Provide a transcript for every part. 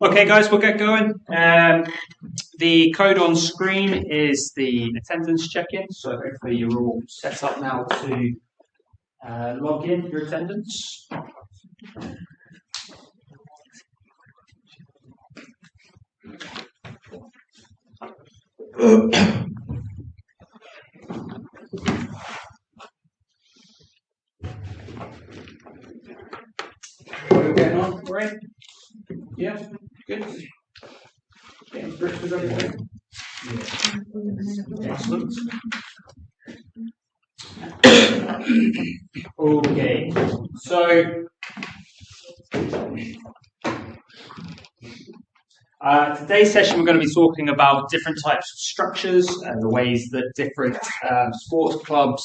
Okay, guys, we'll get going. The code on screen is the attendance check-in, so hopefully you're all set up now to log in your attendance. We're getting on, right? Yeah, good. Getting grips with everything. Excellent. Okay, so today's session we're going to be talking about different types of structures and the ways that different sports clubs,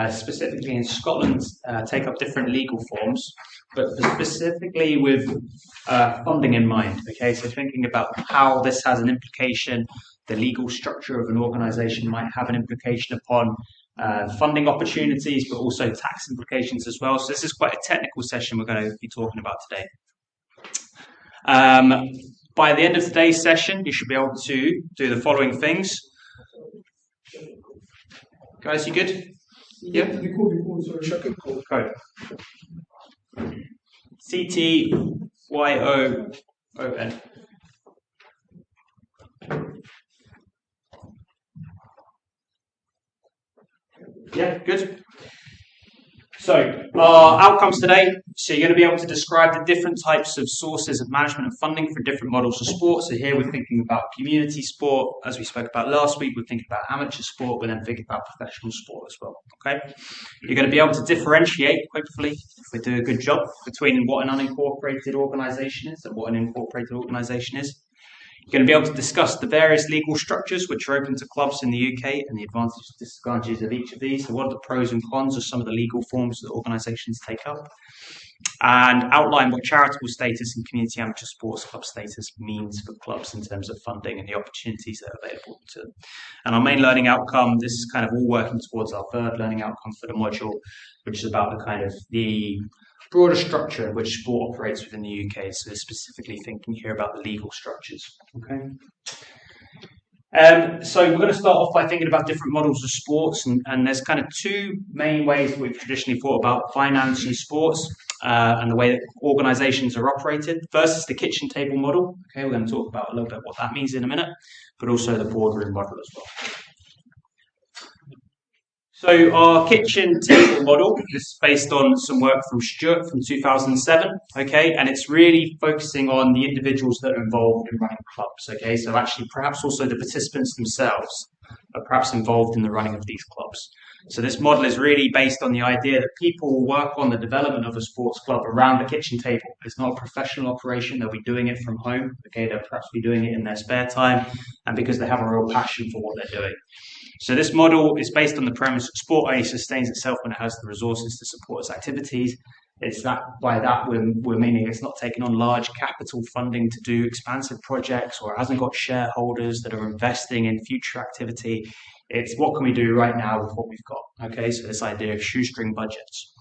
specifically in Scotland, take up different legal forms, but specifically with funding in mind. Okay, so thinking about how this has an implication, the legal structure of an organisation might have an implication upon funding opportunities, but also tax implications as well. So this is quite a technical session we're going to be talking about today. By the end of today's session, you should be able to do the following things. Guys, you good? Yeah? Code. CTYOON. Yeah, good. So, our outcomes today. So you're going to be able to describe the different types of sources of management and funding for different models of sport. So here we're thinking about community sport, as we spoke about last week. We're thinking about amateur sport. We're then thinking about professional sport as well. Okay, you're going to be able to differentiate, hopefully, if we do a good job, between what an unincorporated organisation is and what an incorporated organisation is. You're going to be able to discuss the various legal structures which are open to clubs in the UK and the advantages and disadvantages of each of these. So what are the pros and cons of some of the legal forms that organisations take up? And outline what charitable status and community amateur sports club status means for clubs in terms of funding and the opportunities that are available to them. And our main learning outcome, this is kind of all working towards our third learning outcome for the module, which is about the kind of the broader structure in which sport operates within the UK. So specifically thinking here about the legal structures. Okay. So we're going to start off by thinking about different models of sports, and there's kind of two main ways we've traditionally thought about finance and sports and the way that organisations are operated. First is the kitchen table model. Okay, we're going to talk about a little bit what that means in a minute, but also the boardroom model as well. So our kitchen table model is based on some work from Stuart from 2007, okay, and it's really focusing on the individuals that are involved in running clubs, okay, so actually perhaps also the participants themselves are perhaps involved in the running of these clubs. So this model is really based on the idea that people will work on the development of a sports club around the kitchen table. It's not a professional operation, they'll be doing it from home, okay, they'll perhaps be doing it in their spare time, and because they have a real passion for what they're doing. So this model is based on the premise that sport only sustains itself when it has the resources to support its activities. It's that by that we're meaning it's not taking on large capital funding to do expansive projects, or it hasn't got shareholders that are investing in future activity. It's what can we do right now with what we've got. Okay, so this idea of shoestring budgets.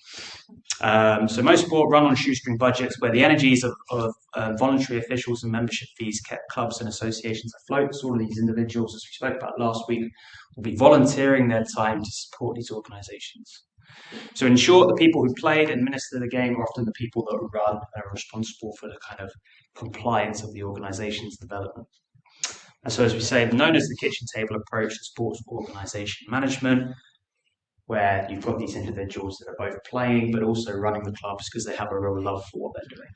So most sport run on shoestring budgets where the energies of voluntary officials and membership fees kept clubs and associations afloat. So all of these individuals, as we spoke about last week, will be volunteering their time to support these organisations. So in short, the people who played and administer the game are often the people that run and are responsible for the kind of compliance of the organisation's development. And so as we say, known as the kitchen table approach to sports organisation management, where you've got these individuals that are both playing but also running the clubs because they have a real love for what they're doing.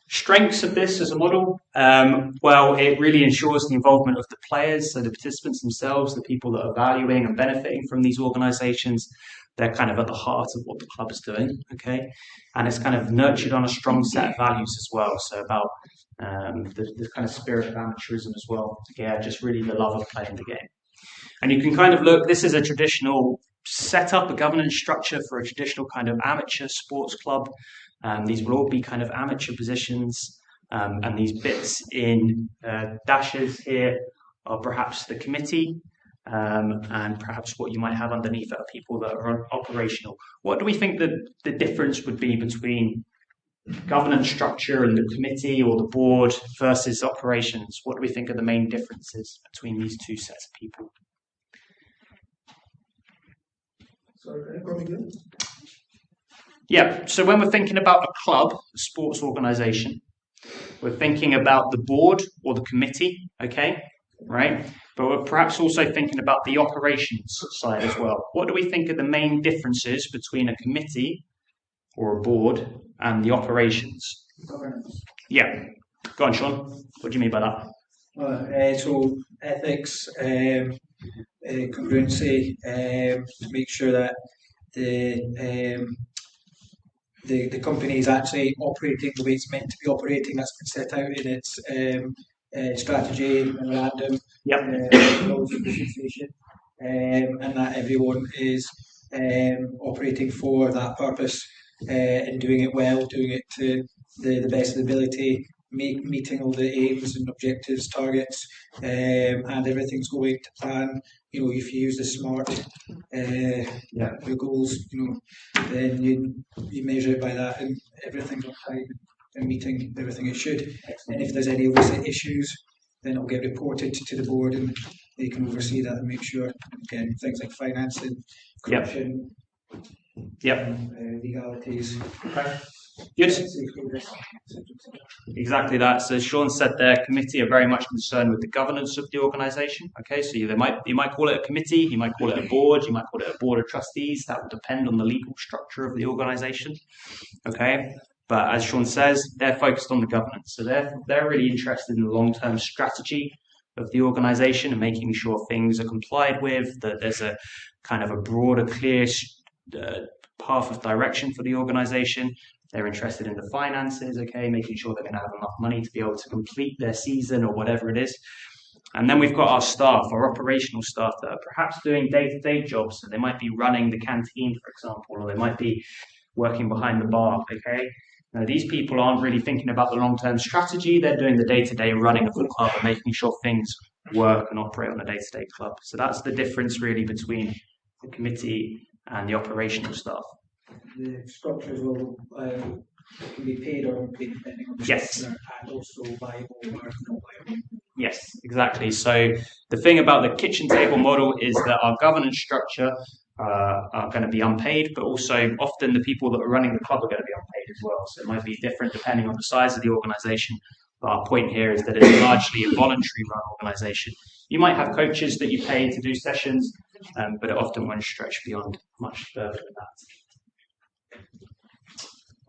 Strengths of this as a model, well, it really ensures the involvement of the players, so the participants themselves, the people that are valuing and benefiting from these organisations. They're kind of at the heart of what the club is doing, okay? And it's kind of nurtured on a strong set of values as well, so about the kind of spirit of amateurism as well. Yeah, just really the love of playing the game. And you can kind of look, this is a traditional setup, a governance structure for a traditional kind of amateur sports club. These will all be kind of amateur positions, and these bits in dashes here are perhaps the committee, and perhaps what you might have underneath are people that are operational. What do we think the difference would be between governance structure and the committee or the board versus operations? What do we think are the main differences between these two sets of people? Yeah, so when we're thinking about a club, a sports organization, we're thinking about the board or the committee, okay, right? But we're perhaps also thinking about the operations side as well. What do we think are the main differences between a committee or a board and the operations? Governance. Yeah, go on, Sean. What do you mean by that? So ethics, congruency, to make sure that the company is actually operating the way it's meant to be operating. That's been set out in its strategy memorandum, and that everyone is operating for that purpose and doing it well, doing it to the best of the ability, meeting all the aims and objectives, targets, and everything's going to plan. If you use the SMART, your goals, then you measure it by that, and everything's on time and meeting everything it should. And if there's any oversight issues, then it'll get reported to the board, and they can oversee that and make sure, again, things like financing, corruption, legalities. Okay. Good. Exactly that. So Sean said their committee are very much concerned with the governance of the organisation. Okay, so you might call it a committee, you might call it a board, you might call it a board of trustees. That will depend on the legal structure of the organisation. Okay, but as Sean says, they're focused on the governance. So they're really interested in the long-term strategy of the organisation and making sure things are complied with, that there's a kind of a broader, clear path of direction for the organisation. They're interested in the finances, okay, making sure they're going to have enough money to be able to complete their season or whatever it is. And then we've got our staff, our operational staff that are perhaps doing day-to-day jobs. So they might be running the canteen, for example, or they might be working behind the bar, okay? Now, these people aren't really thinking about the long-term strategy. They're doing the day-to-day running of the club and making sure things work and operate on a day-to-day club. So that's the difference really between the committee and the operational staff. The structures will can be paid or unpaid depending on the structure, and also viable or not viable. Yes, exactly. So the thing about the kitchen table model is that our governance structure are going to be unpaid, but also often the people that are running the club are going to be unpaid as well. So it might be different depending on the size of the organisation. But our point here is that it's largely a voluntary run organisation. You might have coaches that you pay to do sessions, but it often won't stretch beyond much further than that.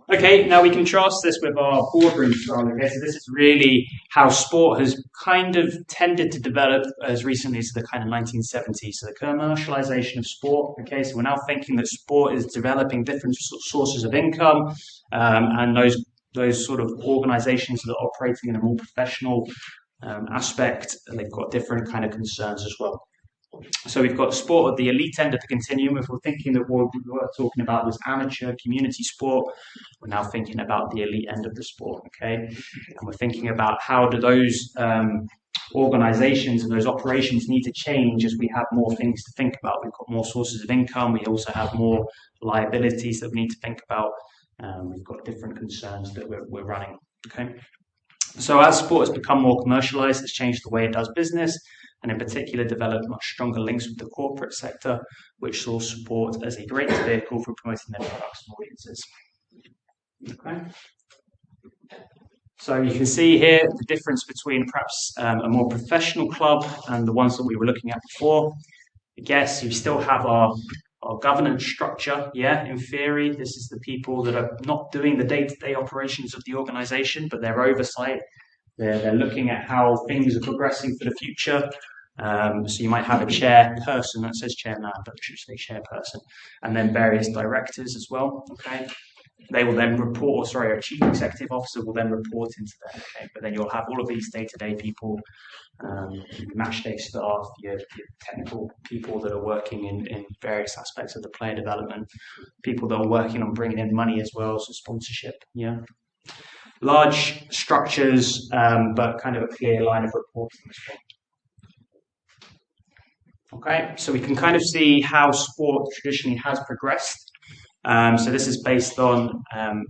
Okay, now we contrast this with our boardroom style. Okay, so this is really how sport has kind of tended to develop as recently as the kind of 1970s. So the commercialization of sport. Okay, so we're now thinking that sport is developing different sources of income, and those sort of organisations that are operating in a more professional aspect, and they've got different kind of concerns as well. So we've got sport at the elite end of the continuum. If we're thinking that what we were talking about was amateur community sport, we're now thinking about the elite end of the sport, okay? And we're thinking about how do those organizations and those operations need to change as we have more things to think about. We've got more sources of income. We also have more liabilities that we need to think about. We've got different concerns that we're running, okay? So as sport has become more commercialized, it's changed the way it does business, and in particular developed much stronger links with the corporate sector, which saw sport as a great vehicle for promoting their products and audiences. Okay. So you can see here the difference between perhaps a more professional club and the ones that we were looking at before. I guess you still have our governance structure, in theory. This is the people that are not doing the day-to-day operations of the organization, but their oversight. They're looking at how things are progressing for the future. So you might have a chairperson, that says chairman, but it should say chairperson, and then various directors as well, okay? They will then report, a chief executive officer will then report into that, okay? But then you'll have all of these day-to-day people, match day staff, your technical people that are working in various aspects of the player development, people that are working on bringing in money as well, so sponsorship, Large structures, but kind of a clear line of reporting as well. Okay, so we can kind of see how sport traditionally has progressed. So this is based on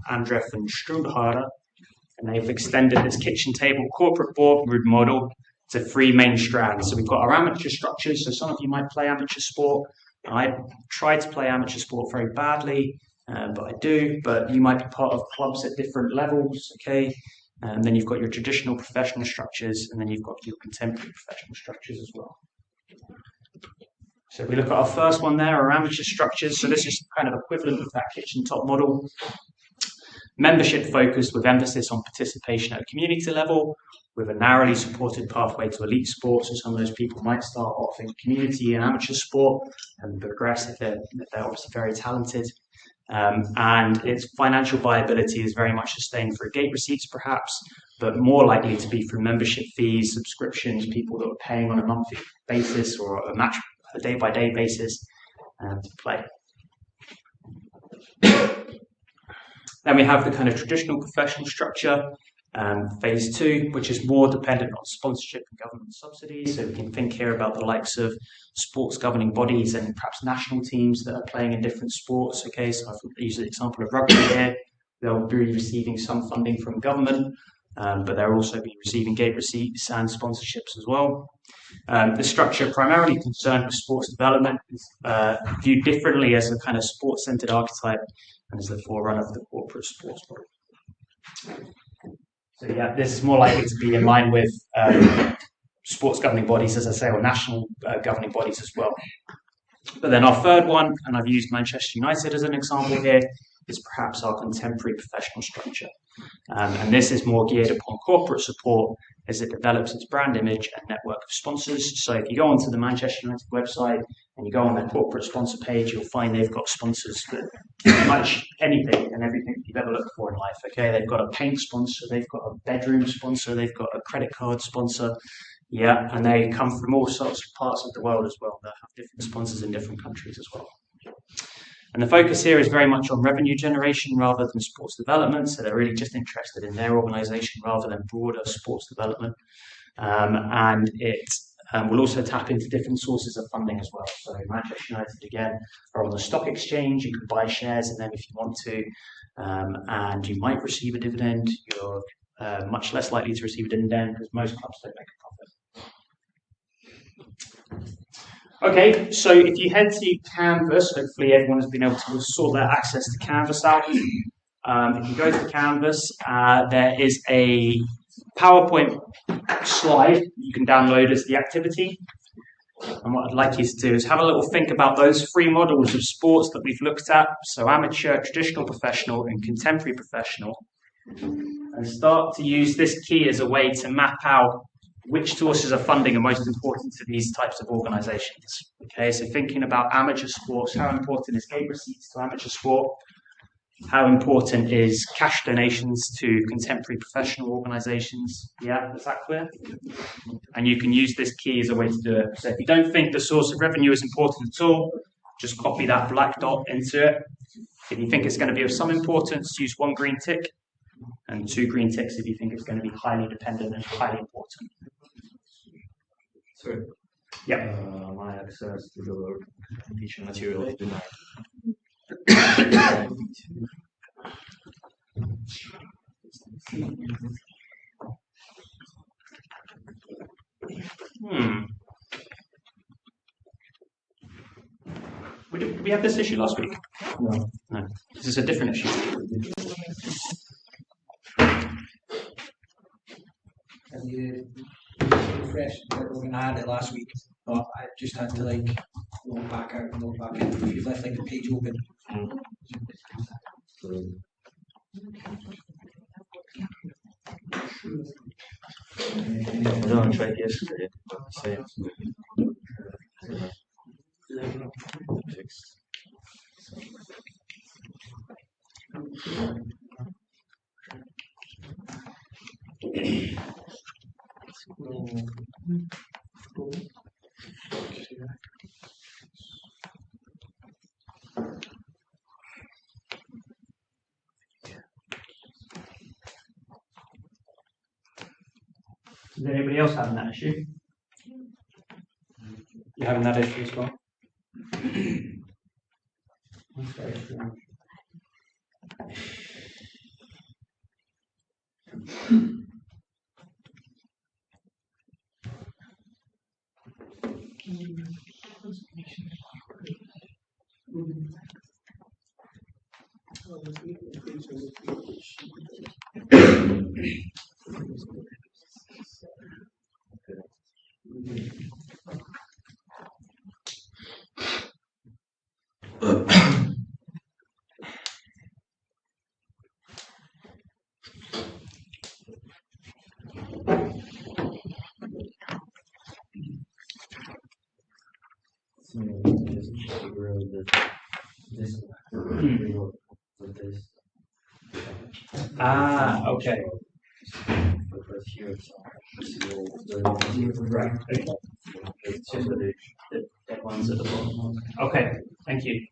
Andreff and Strudhaler, and they've extended this kitchen table corporate boardroom model to three main strands. So we've got our amateur structures. So some of you might play amateur sport. I try to play amateur sport very badly, but I do. But you might be part of clubs at different levels, okay? And then you've got your traditional professional structures, and then you've got your contemporary professional structures as well. So if we look at our first one there, our amateur structures. So this is kind of equivalent of that kitchen top model. Membership focused with emphasis on participation at a community level, with a narrowly supported pathway to elite sports. So some of those people might start off in community and amateur sport and progress if they're obviously very talented. And its financial viability is very much sustained through gate receipts, perhaps, but more likely to be through membership fees, subscriptions, people that are paying on a monthly basis or a day-by-day basis to play. Then we have the kind of traditional professional structure, phase two, which is more dependent on sponsorship and government subsidies. So we can think here about the likes of sports governing bodies and perhaps national teams that are playing in different sports. Okay, so I've used the example of rugby here. They'll be receiving some funding from government, but they'll also be receiving gate receipts and sponsorships as well. The structure primarily concerned with sports development is viewed differently as a kind of sports-centered archetype and as the forerunner of the corporate sports model. So yeah, this is more likely to be in line with sports governing bodies, as I say, or national governing bodies as well. But then our third one, and I've used Manchester United as an example here, is perhaps our contemporary professional structure. And this is more geared upon corporate support as it develops its brand image and network of sponsors. So if you go onto the Manchester United website and you go on their corporate sponsor page, you'll find they've got sponsors for pretty much anything and everything you've ever looked for in life. Okay, they've got a paint sponsor, they've got a bedroom sponsor, they've got a credit card sponsor. Yeah, and they come from all sorts of parts of the world as well. They have different sponsors in different countries as well. And the focus here is very much on revenue generation rather than sports development. So they're really just interested in their organisation rather than broader sports development. And it will also tap into different sources of funding as well. So Manchester United, again, are on the stock exchange. You can buy shares in them if you want to. And you might receive a dividend. You're much less likely to receive a dividend because most clubs don't make a profit. Okay, so if you head to Canvas, hopefully everyone has been able to sort their access to Canvas out. If you go to Canvas, there is a PowerPoint slide you can download as the activity. And what I'd like you to do is have a little think about those three models of sports that we've looked at. So amateur, traditional professional, and contemporary professional. And start to use this key as a way to map out which sources of funding are most important to these types of organisations. Okay, so thinking about amateur sports, how important is gate receipts to amateur sport? How important is cash donations to contemporary professional organisations? Yeah, is that clear? And you can use this key as a way to do it. So if you don't think the source of revenue is important at all, just copy that black dot into it. If you think it's going to be of some importance, use one green tick, and two green ticks if you think it's going to be highly dependent and highly important. Sorry. Yeah. My access to the teaching material is denied. Did we have this issue last week? No. No. This is a different issue. Have you refreshed it? We're going to add it last week, but I just had to log back out and log back in. If you've left the page open. I don't tried yesterday. Same. 6. Is anybody else having that issue? You're having that issue as well? Ah, okay. Right. That one's at the bottom. Okay, thank you.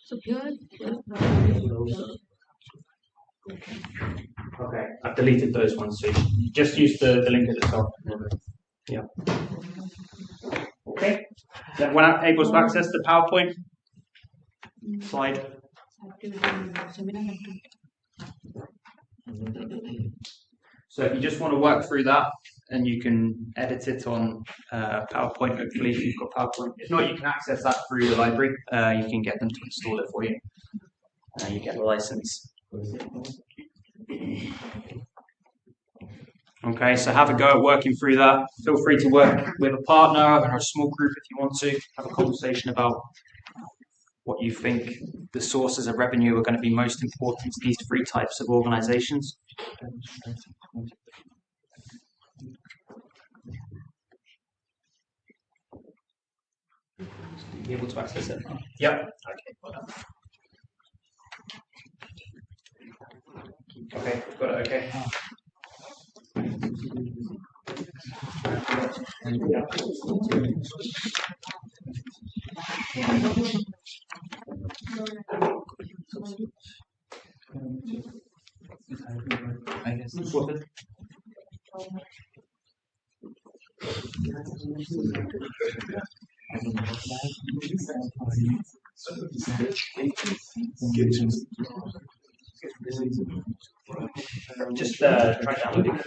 So here, Okay, I've deleted those ones, so you just use the link at the top. Yeah. Okay. Is everyone able to access the PowerPoint slide? So if you just want to work through that, and you can edit it on PowerPoint, hopefully, if you've got PowerPoint. If not, you can access that through the library. You can get them to install it for you. You get the license. Okay, so have a go at working through that. Feel free to work with a partner or a small group if you want to. Have a conversation about what you think the sources of revenue are going to be most important to these three types of organizations. Be able to access it? Yep. Okay, well done. Okay, got it, okay. I guess it's sorted. Just try downloading it.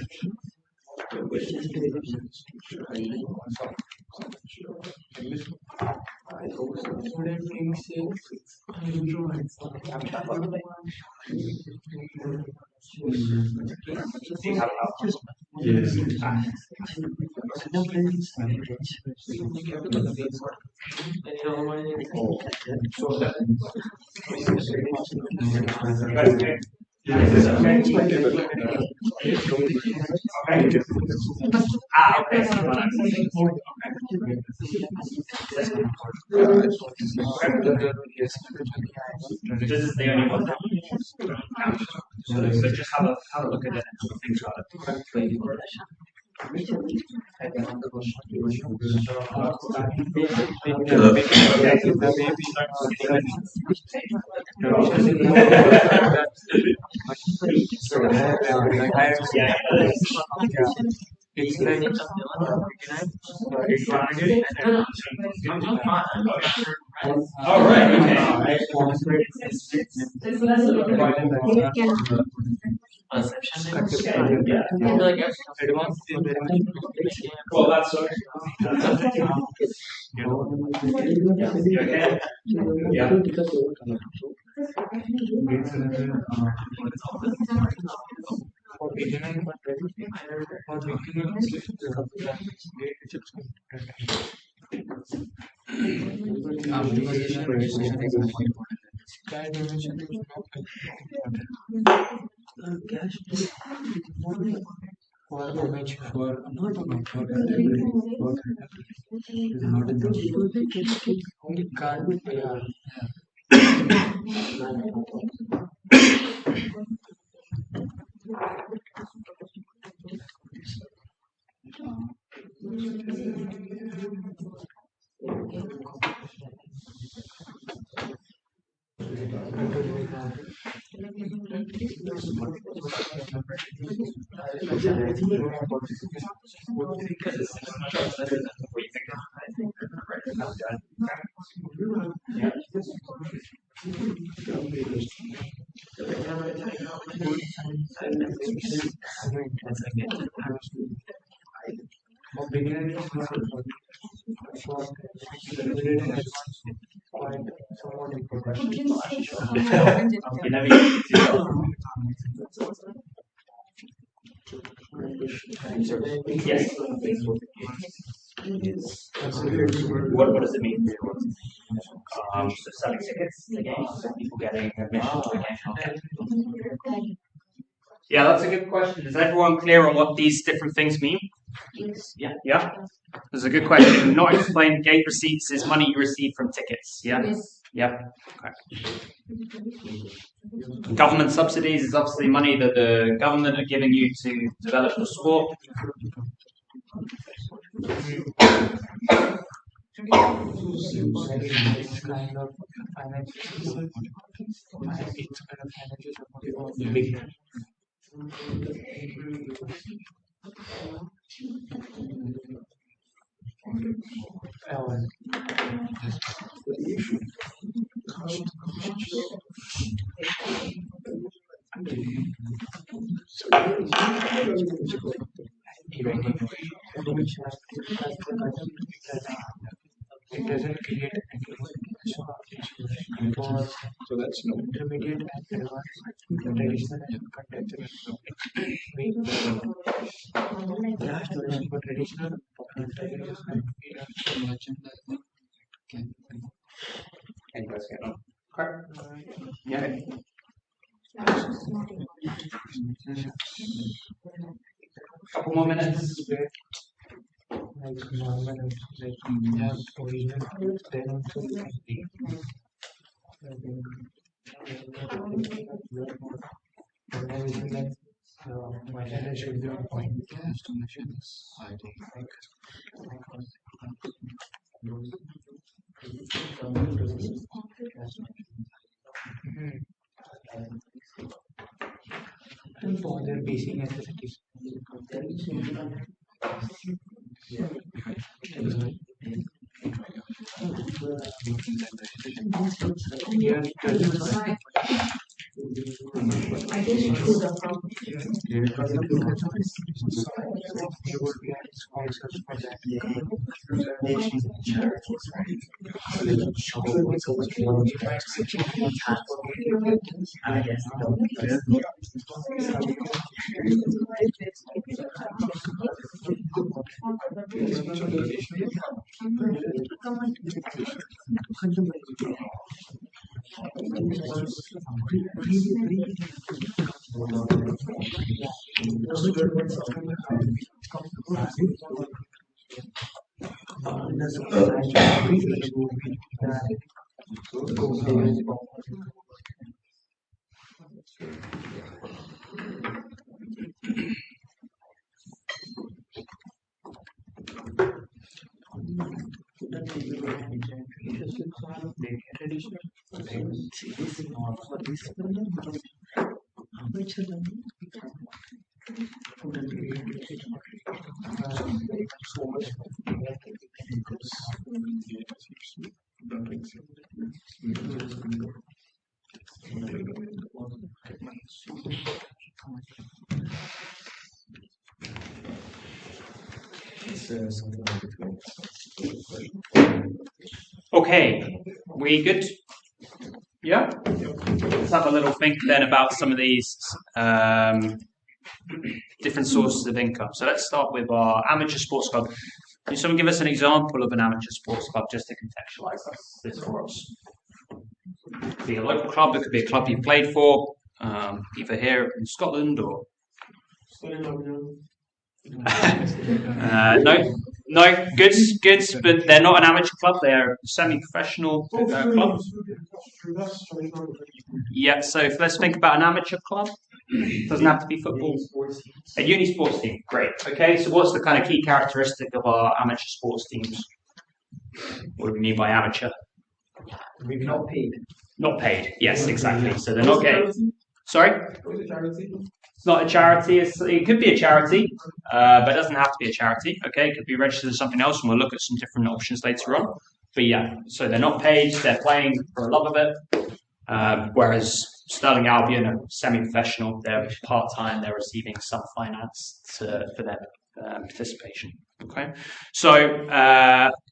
Do you have it? Yes. Okay. This is the only one. So just have a look at it and think about it. All right. Okay. Well, that's okay. Yeah. Yes. What does it mean? So selling tickets to games, people getting admission to a game. Yeah, that's a good question. Is everyone clear on what these different things mean? Yeah. Yeah. That's a good question. Not explained. Gate receipts is money you receive from tickets. Yeah. Yeah. Okay. Government subsidies is obviously money that the government are giving you to develop the sport. It doesn't create so that's no intermediate and advanced traditional and contemporary for traditional Yeah. Couple more minutes. like normal like have original then also organization like my should be on point. Yes, to measure this. I think and for their basic necessities. Yeah, Okay, we good? Yeah? Let's have a little think then about some of these different sources of income. So let's start with our amateur sports club. Can someone give us an example of an amateur sports club just to contextualize this for us? It could be a local club, it could be a club you played for, either here in Scotland or... No, good, but they're not an amateur club. They're a semi-professional club. Yeah, so let's think about an amateur club. Doesn't have to be football. A uni sports team, great. Okay, so what's the kind of key characteristic of our amateur sports teams? What do we mean by amateur? We've not paid. Not paid. Yes, exactly. So they're not getting. Sorry. It's not a charity. It could be a charity, but it doesn't have to be a charity. Okay, it could be registered as something else, and we'll look at some different options later on. But yeah, so they're not paid; they're playing for the love of it. Whereas Stirling Albion are semi-professional; they're part-time. They're receiving some finance for their participation. Okay, so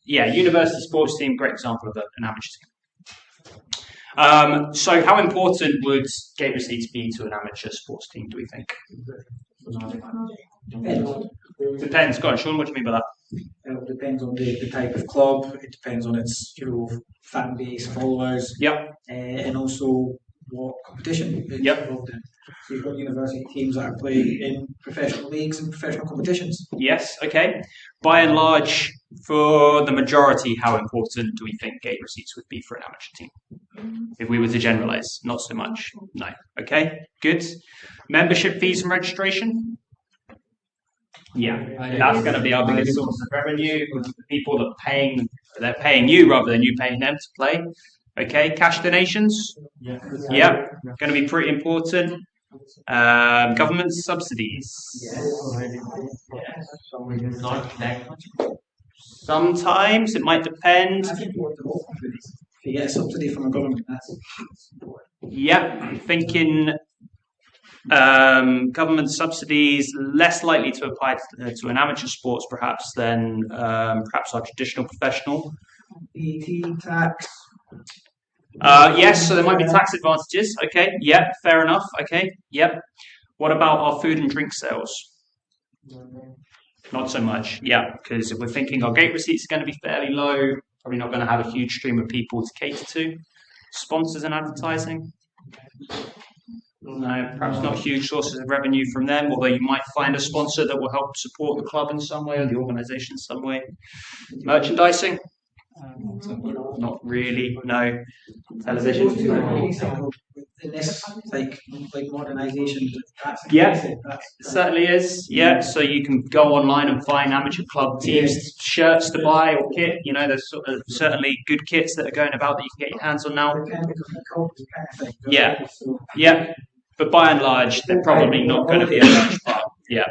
yeah, university sports team, great example of an amateur team. So how important would gate receipts be to an amateur sports team, do we think? Depends. Go on, Sean, what do you mean by that? It depends on the type of club. It depends on its fan base, followers. Yep. And also what competition it's Yep. involved in. So you've got university teams that are playing in professional leagues and professional competitions. Yes, okay. By and large, for the majority, how important do we think gate receipts would be for an amateur team? If we were to generalise, not so much. No. Okay, good. Membership fees and registration? Yeah, that's going to be our biggest source of revenue. People that they're paying you rather than you paying them to play. Okay, cash donations? Yeah, going to be pretty important. Government subsidies? Sometimes, it might depend. If you get a subsidy from a government, that's Yep, I'm thinking government subsidies less likely to apply to an amateur sports perhaps than perhaps our traditional professional. VAT, tax. Yes, so there might be tax advantages. Okay, yep, fair enough. Okay, yep. What about our food and drink sales? Not so much. Yeah, because if we're thinking our gate receipts are going to be fairly low, probably not going to have a huge stream of people to cater to. Sponsors and advertising? No, perhaps not huge sources of revenue from them, although you might find a sponsor that will help support the club in some way or the organisation in some way. Merchandising? Not really, no. Television? In this, like modernisation, Yeah, it certainly is. Yeah, so you can go online and find amateur club teams shirts to buy or kit. You know, there's certainly good kits that are going about that you can get your hands on now. Yeah, yeah. But by and large, they're probably not going to be a large part. Yeah.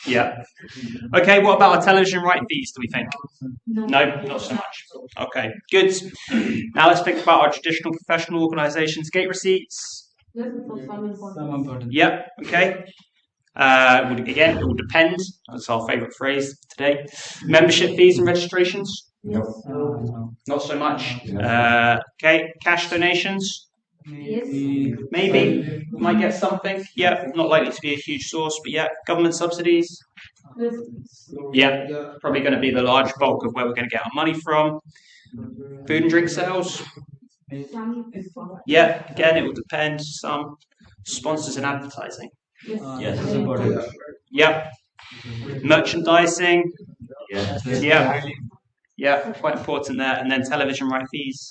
Yeah. Okay, what about our television right fees, do we think? No, not so much. Okay, good. Now let's think about our traditional professional organisations. Gate receipts? Yeah, okay. Again, it will depend. That's our favourite phrase today. Membership fees and registrations? No. Not so much. Okay, cash donations? Yes. Maybe. Might get something. Yeah, not likely to be a huge source, but yeah, government subsidies? Yeah, probably going to be the large bulk of where we're going to get our money from. Food and drink sales? Yeah, again, it will depend. Some sponsors and advertising. Yes, it's important. Yeah. Merchandising? Yes. Yeah. Yeah, quite important there. And then television right fees.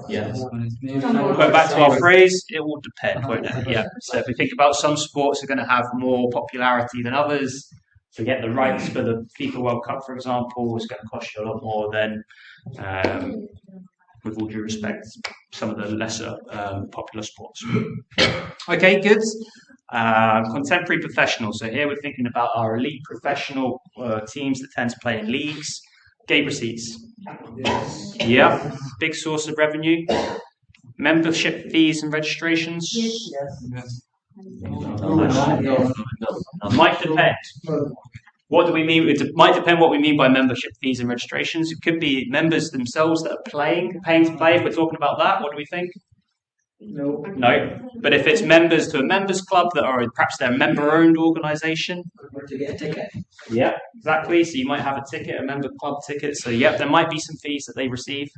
Yes. Going back to our phrase, it will depend, won't it? Yeah. So if we think about some sports are going to have more popularity than others, to get the rights for the FIFA World Cup, for example, is going to cost you a lot more than, with all due respect, some of the lesser popular sports. Okay, good. Contemporary professional. So here we're thinking about our elite professional teams that tend to play in leagues. Gate receipts. Yeah, big source of revenue. Membership fees and registrations. Might depend. What do we mean? It might depend what we mean by membership fees and registrations. It could be members themselves that are paying to play. If we're talking about that, what do we think? No. No. But if it's members to a members club that are perhaps they're a member-owned organisation. To get a ticket. Yeah, exactly. So you might have a ticket, a member club ticket. So yeah, there might be some fees that they receive.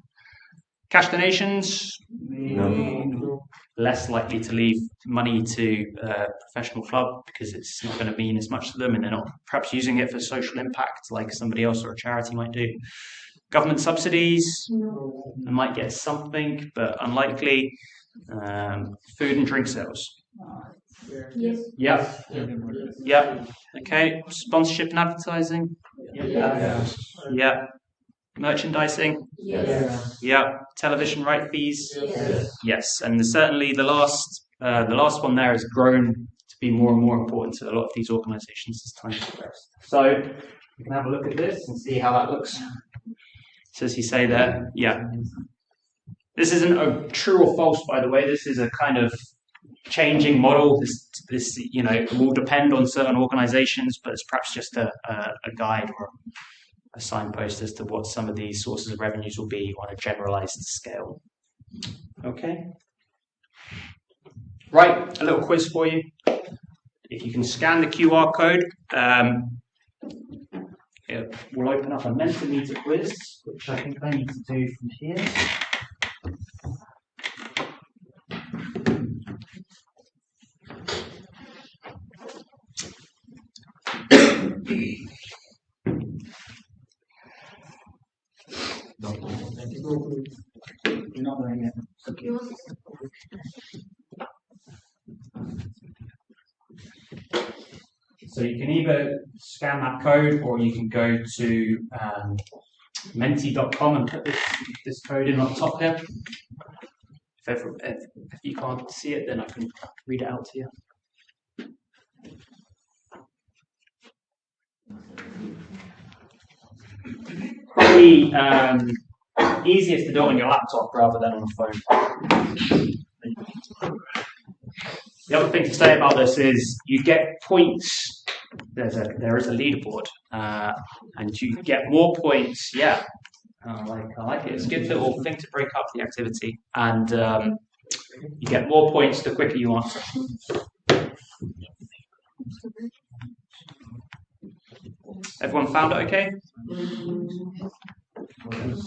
Cash donations? No. Less likely to leave money to a professional club because it's not going to mean as much to them and they're not perhaps using it for social impact like somebody else or a charity might do. Government subsidies? They might get something, but unlikely. Food and drink sales? Yes. Yeah. Yeah. Okay. Sponsorship and advertising? Yeah. Merchandising? Yes. Yeah. Television right fees? Yes. Yes. And certainly the last one there has grown to be more and more important to a lot of these organisations as time progresses. So we can have a look at this and see how that looks. So as you say there, yeah. This isn't a true or false, by the way. This is a kind of changing model. This will depend on certain organisations, but it's perhaps just a guide or a signpost as to what some of these sources of revenues will be on a generalised scale. Okay. Right, a little quiz for you. If you can scan the QR code, it will open up a Mentimeter quiz, which I think I need to do from here. You're not doing it. So you can either scan that code or you can go to menti.com and put this code in on top here. If you can't see it, then I can read it out to you. Probably easiest to do it on your laptop rather than on a phone. The other thing to say about this is you get points. There is a leaderboard, and you get more points. Yeah, I like it. It's a good little thing to break up the activity, and you get more points the quicker you answer. Everyone found it okay?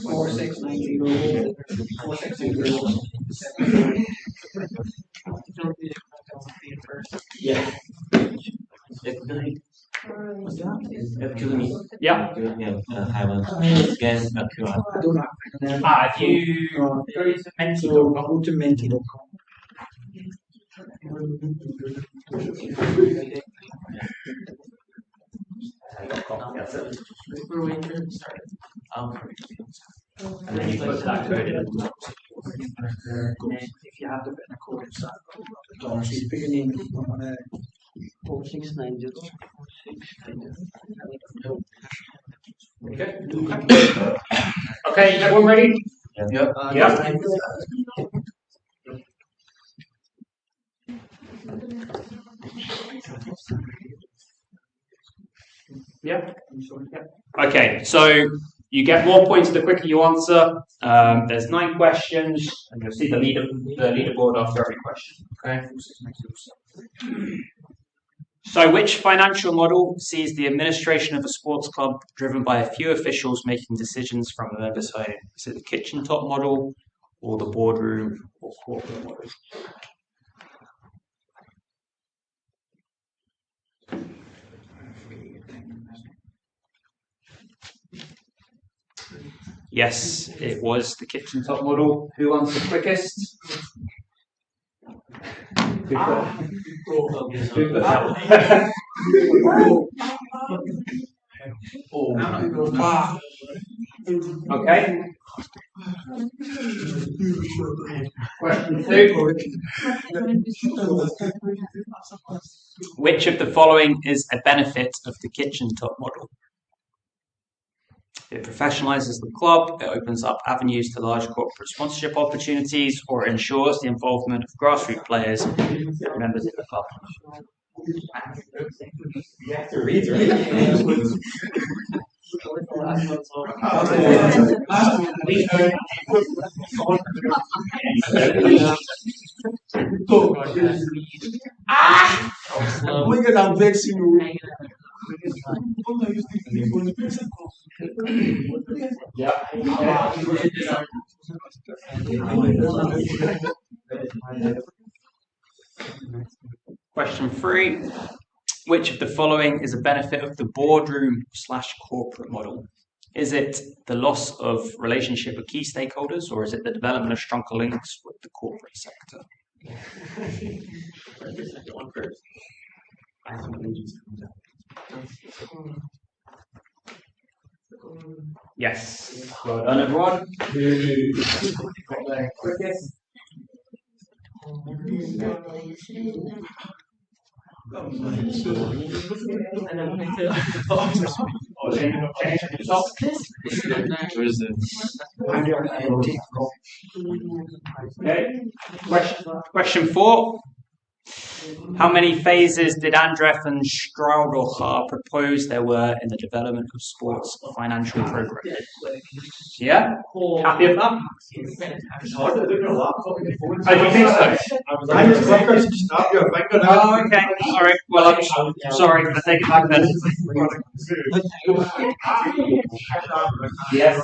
4690. 4690. Yeah. Excuse me. Yeah. Have a guess a QR. If you go to Menti.com. Go to menti.com. That's it. And then you put that code in. If you have to put in a code inside, so you put your name on 4690. Okay, everyone ready? Yeah. Yeah. Yeah. Okay, so you get more points the quicker you answer. There's 9 questions, and you'll see the leaderboard after every question. Okay. So, which financial model sees the administration of a sports club driven by a few officials making decisions from the members' home? Is it the kitchen top model, or the boardroom, or corporate model? Yes, it was the kitchen top model. Who answered quickest? Who put that one? Okay. Question 2. Which of the following is a benefit of the kitchen top model? It professionalizes the club, it opens up avenues to large corporate sponsorship opportunities, or ensures the involvement of grassroots players and members of the club. You have to read, Look at I'm vexing you. Question 3. Which of the following is a benefit of the boardroom/corporate model? Is it the loss of relationship with key stakeholders, or is it the development of stronger links with the corporate sector? Yes. Well done, everyone. Got there quickest. Okay. Question 4. How many phases did Andreff and Straudocher propose there were in the development of sports financial program? Yeah? Happy with that? I don't think so. Oh, okay. All right. Well, I'm sorry. I take it back then. Yes.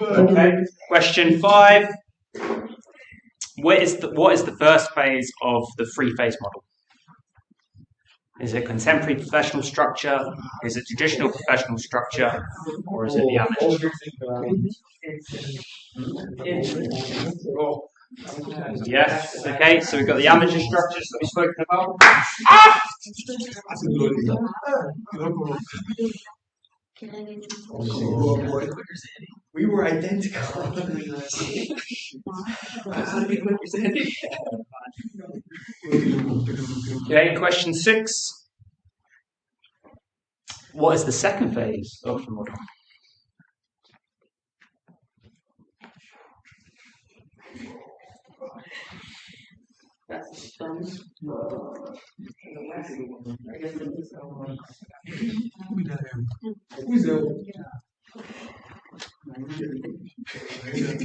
Okay. Question 5. What is the first phase of the three-phase model? Is it contemporary professional structure? Is it traditional professional structure? Or is it the amateur? Yes. Okay. So we've got the amateur structures that we've spoken about. We were identical. Okay. Question 6. What is the second phase of the model?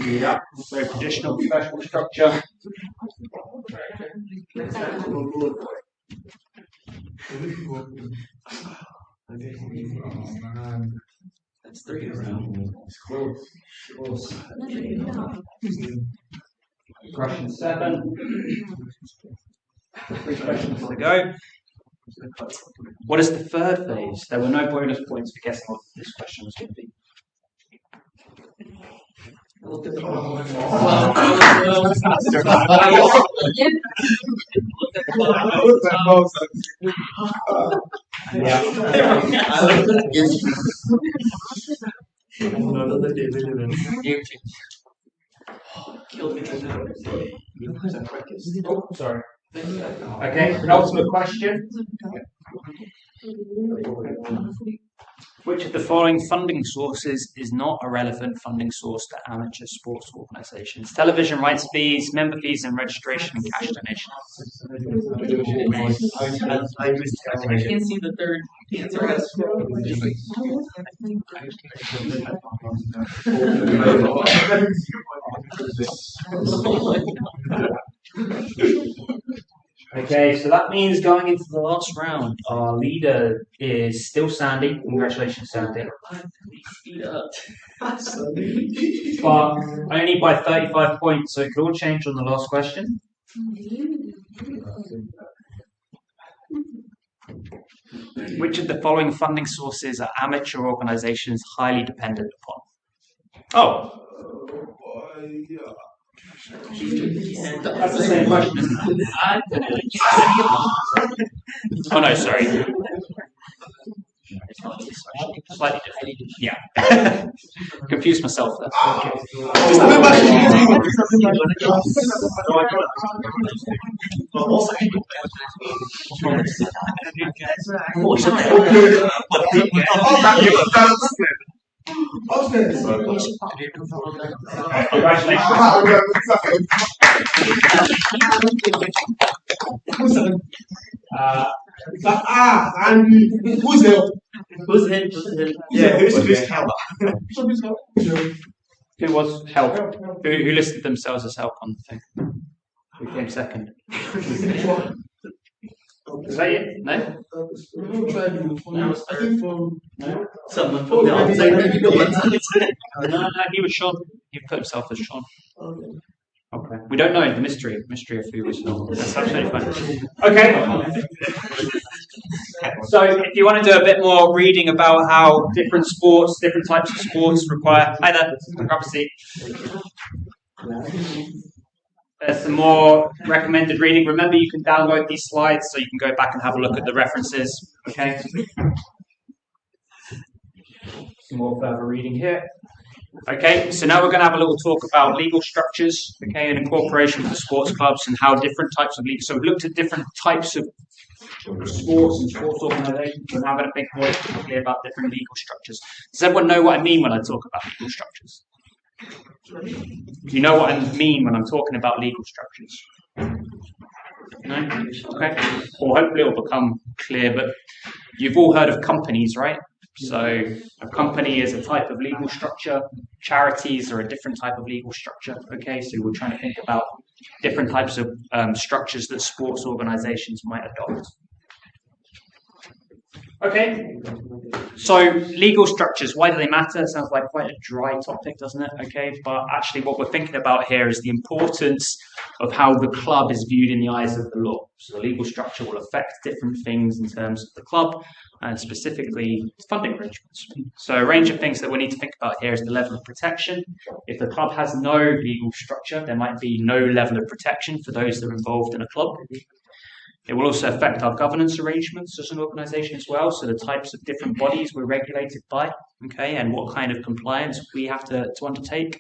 Yeah, so traditional professional structure. That's 3 around. It's close. Question 7. 3 questions to go. What is the third phase? There were no bonus points for guessing what this question was going to be. Oh, sorry. Okay, penultimate question. Which of the following funding sources is not a relevant funding source to amateur sports organisations? Television rights fees, member fees and registration, and cash donations. I can't see the third answer. Okay, so that means going into the last round, our leader is still Sandy. Congratulations, Sandy. But only by 35 points, so it could all change on the last question. Which of the following funding sources are amateur organisations highly dependent upon? Oh. That's the same question, isn't it? Oh no, sorry. Slightly different. Yeah. Confused myself there. Andy, who's there? Who's him? Yeah, who's Keller? Who was help? Who listed themselves as help on the thing? Who came second? Is that it? No? Someone No, he was Sean. He put himself as Sean. Okay. We don't know the mystery of who was Sean. That's absolutely fine. Okay. So if you want to do a bit more reading about how different types of sports require... Hi there. Grab a seat. There's some more recommended reading. Remember, you can download these slides so you can go back and have a look at the references. Okay. Some more further reading here. Okay, so now we're going to have a little talk about legal structures, okay, and incorporation for sports clubs and how different types of legal. So we've looked at different types of sports and sports organisations. We're now going to think more specifically about different legal structures. Does everyone know what I mean when I talk about legal structures? Do you know what I mean when I'm talking about legal structures? No? Okay. Well, hopefully it'll become clear, but you've all heard of companies, right? So a company is a type of legal structure. Charities are a different type of legal structure. Okay, so we're trying to think about different types of structures that sports organisations might adopt. Okay, so legal structures, why do they matter? It sounds like quite a dry topic, doesn't it? Okay, but actually what we're thinking about here is the importance of how the club is viewed in the eyes of the law. So the legal structure will affect different things in terms of the club and specifically funding arrangements. So a range of things that we need to think about here is the level of protection. If the club has no legal structure, there might be no level of protection for those that are involved in a club. It will also affect our governance arrangements as an organisation as well, so the types of different bodies we're regulated by, okay, and what kind of compliance we have to undertake.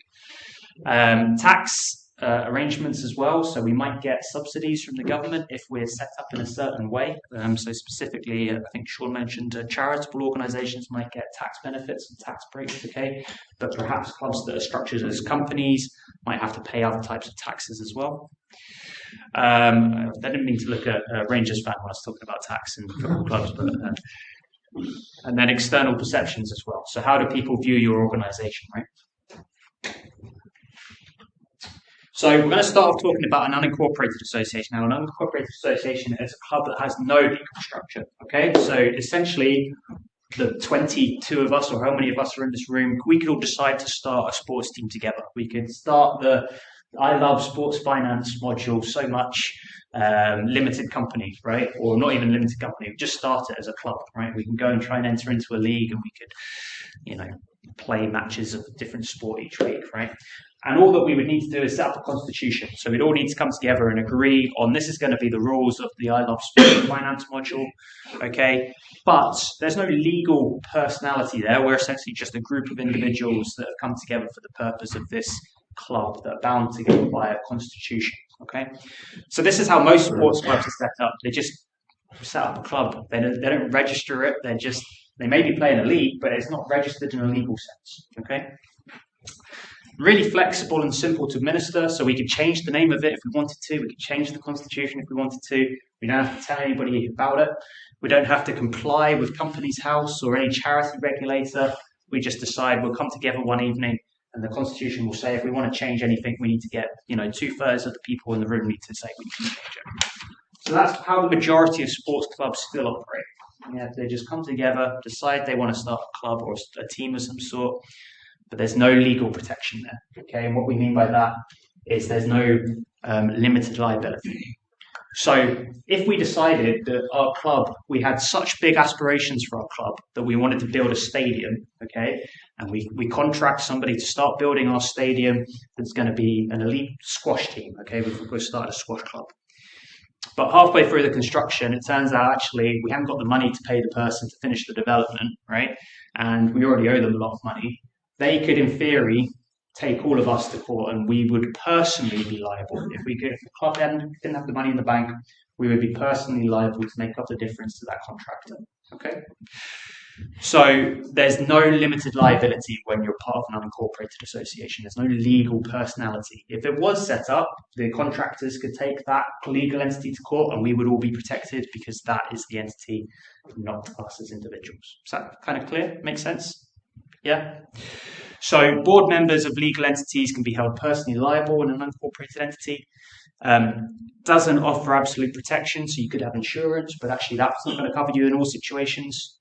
Tax arrangements as well, so we might get subsidies from the government if we're set up in a certain way. So specifically, I think Sean mentioned charitable organisations might get tax benefits and tax breaks, okay, but perhaps clubs that are structured as companies might have to pay other types of taxes as well. I didn't mean to look at Rangers fan when I was talking about tax and football clubs, but and then external perceptions as well. So how do people view your organisation, right? So we're going to start off talking about an unincorporated association. Now, an unincorporated association is a club that has no legal structure. Okay, so essentially, the 22 of us, or how many of us are in this room, we could all decide to start a sports team together. We could start the I love sports finance module so much, limited company, right? Or not even limited company, we just start it as a club, right? We can go and try and enter into a league and we could, play matches of a different sport each week, right? And all that we would need to do is set up a constitution. So we'd all need to come together and agree on this is going to be the rules of the I love sports finance module, okay? But there's no legal personality there. We're essentially just a group of individuals that have come together for the purpose of this club that are bound together by a constitution, okay? So this is how most sports clubs are set up. They just set up a club. They don't register it. They may be playing a league, but it's not registered in a legal sense, okay? Really flexible and simple to administer, so we could change the name of it if we wanted to. We could change the constitution if we wanted to. We don't have to tell anybody about it. We don't have to comply with Companies House or any charity regulator. We just decide we'll come together one evening and the constitution will say if we want to change anything, we need to get, 2/3 of the people in the room need to say we can change it. So that's how the majority of sports clubs still operate. Yeah, they just come together, decide they want to start a club or a team of some sort, but there's no legal protection there. Okay, and what we mean by that is there's no limited liability. So if we decided that our club, we had such big aspirations for our club that we wanted to build a stadium, okay, and we contract somebody to start building our stadium that's going to be an elite squash team, okay, we've started a squash club. But halfway through the construction, it turns out actually we haven't got the money to pay the person to finish the development, right? And we already owe them a lot of money. They could, in theory, take all of us to court and we would personally be liable. If the club didn't have the money in the bank, we would be personally liable to make up the difference to that contractor. Okay? So there's no limited liability when you're part of an unincorporated association. There's no legal personality. If it was set up, the contractors could take that legal entity to court and we would all be protected because that is the entity, not us as individuals. Is that kind of clear? Make sense? Yeah? So board members of legal entities can be held personally liable in an unincorporated entity. Doesn't offer absolute protection, so you could have insurance, but actually that's not going to cover you in all situations.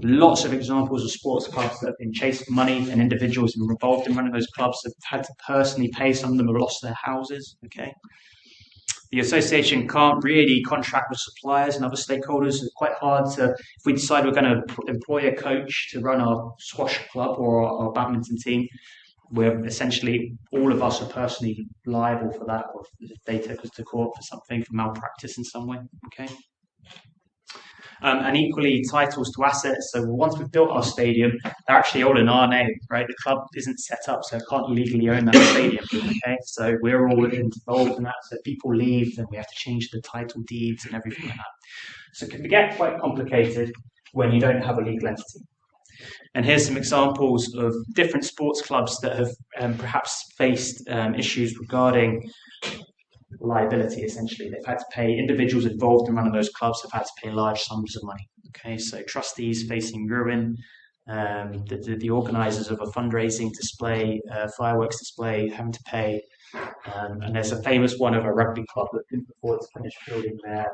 Lots of examples of sports clubs that have been chasing money and individuals who are involved in running those clubs have had to personally pay. Some of them have lost their houses. Okay. The association can't really contract with suppliers and other stakeholders. It's quite hard to, if we decide we're going to employ a coach to run our squash club or our badminton team, we're essentially, all of us are personally liable for that, or if they took us to court for something, for malpractice in some way, okay? And equally, titles to assets. So once we've built our stadium, they're actually all in our name, right? The club isn't set up, so it can't legally own that stadium, okay? So we're all involved in that. So if people leave, then we have to change the title deeds and everything like that. So it can get quite complicated when you don't have a legal entity. And here's some examples of different sports clubs that have perhaps faced issues regarding liability, essentially. They've had to pay, individuals involved in running those clubs have had to pay large sums of money. Okay, so trustees facing ruin, the organisers of a fundraising display, fireworks display, having to pay. And there's a famous one of a rugby club that couldn't afford to finish building their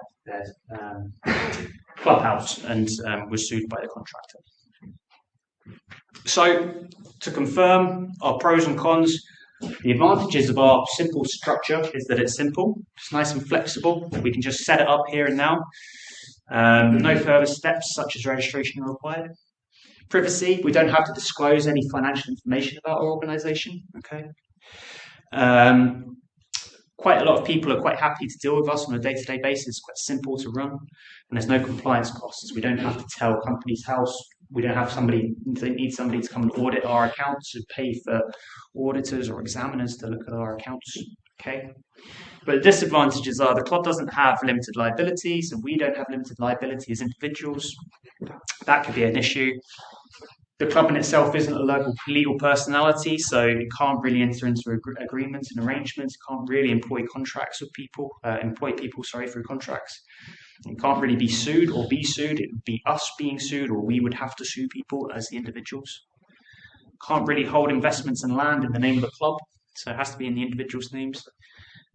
clubhouse and was sued by the contractor. So, to confirm our pros and cons, the advantages of our simple structure is that it's simple, it's nice and flexible. We can just set it up here and now. No further steps such as registration are required. Privacy, we don't have to disclose any financial information about our organisation. Okay. Quite a lot of people are quite happy to deal with us on a day-to-day basis. It's quite simple to run, and there's no compliance costs. We don't have to tell companies' house. We don't have need somebody to come and audit our accounts and pay for auditors or examiners to look at our accounts. Okay, but the disadvantages are the club doesn't have limited liabilities, and we don't have limited liability as individuals. That could be an issue. The club in itself isn't a legal personality, so it can't really enter into agreements and arrangements. It can't really employ people through contracts. It can't really be sued or be sued. It would be us being sued, or we would have to sue people as the individuals. Can't really hold investments in land in the name of the club, so it has to be in the individuals' names.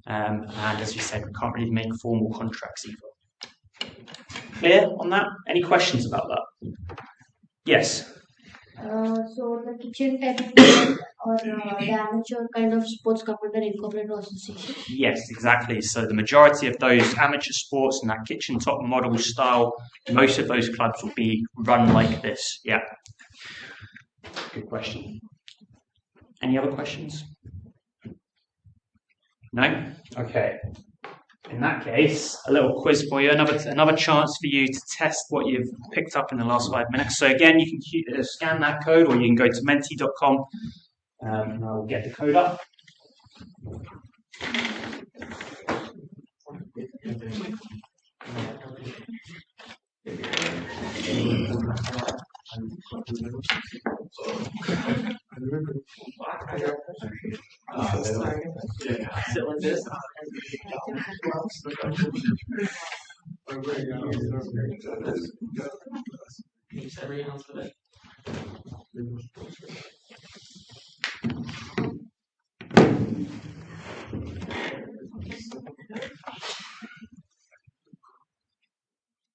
And as you said, we can't really make formal contracts either. Clear on that? Any questions about that? Yes. So the kitchen tennis or the amateur kind of sports come under incorporated association? Yes, exactly. So the majority of those amateur sports and that kitchen top model style, most of those clubs will be run like this. Yeah. Good question. Any other questions? No? Okay. In that case, a little quiz for you, another chance for you to test what you've picked up in the last 5 minutes. So again, you can scan that code, or you can go to menti.com and I'll get the code up.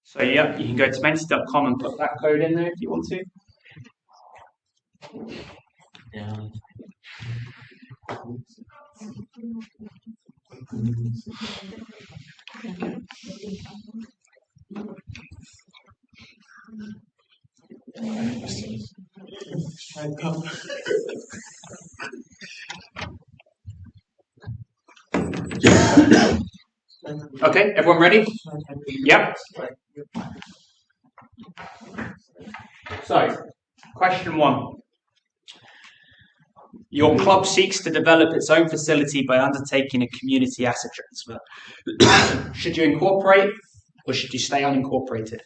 So yeah, you can go to menti.com and put that code in there if you want to. Yeah. Okay, everyone ready? Yep. So, question 1. Your club seeks to develop its own facility by undertaking a community asset transfer. Should you incorporate or should you stay unincorporated?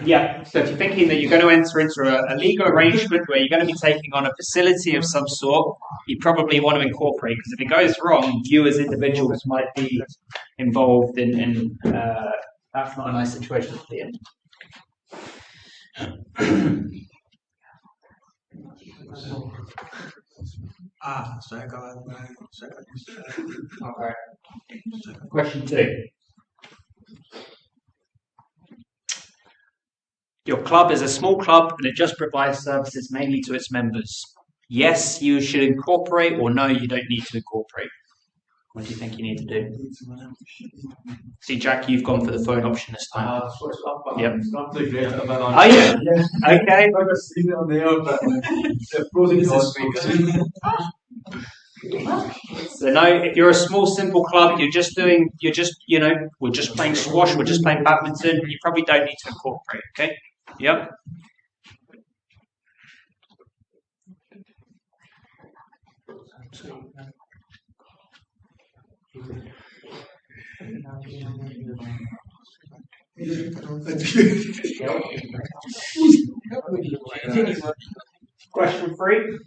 Yeah, so if you're thinking that you're going to enter into a legal arrangement where you're going to be taking on a facility of some sort, you probably want to incorporate, because if it goes wrong, you as individuals might be involved in that's not a nice situation to be in. So I got my second. Okay. Question 2. Your club is a small club and it just provides services mainly to its members. Yes, you should incorporate, or no, you don't need to incorporate. What do you think you need to do? See, Jack, you've gone for the phone option this time. Yep. Not so great. Oh yeah. Okay. So no, if you're a small, simple club, we're just playing squash, we're just playing badminton. You probably don't need to incorporate. Okay. Yep. Question 3.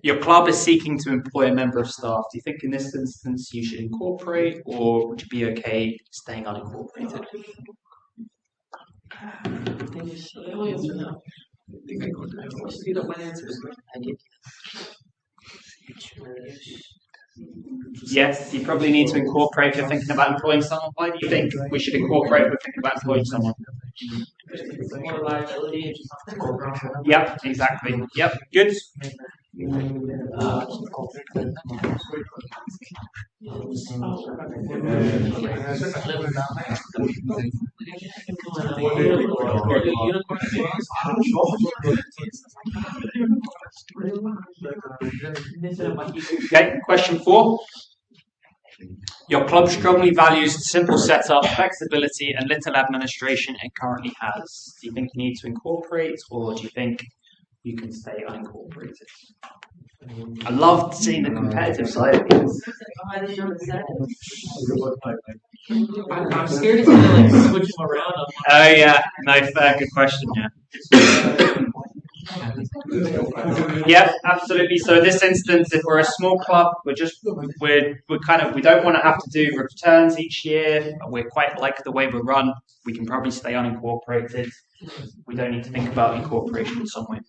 Your club is seeking to employ a member of staff. Do you think in this instance you should incorporate, or would you be okay staying unincorporated? Yes, you probably need to incorporate if you're thinking about employing someone. Why do you think we should incorporate if we're thinking about employing someone? Yep, exactly. Yep, good. Okay, question 4. Your club strongly values simple setup, flexibility, and little administration it currently has. Do you think you need to incorporate, or do you think you can stay unincorporated? I love seeing the competitive side of things. I'm scared to switch them around. Oh yeah, no, fair, good question. Yeah. Yep, absolutely. So in this instance, if we're a small club, we don't want to have to do returns each year. We're quite like the way we're run. We can probably stay unincorporated. We don't need to think about incorporation in some way.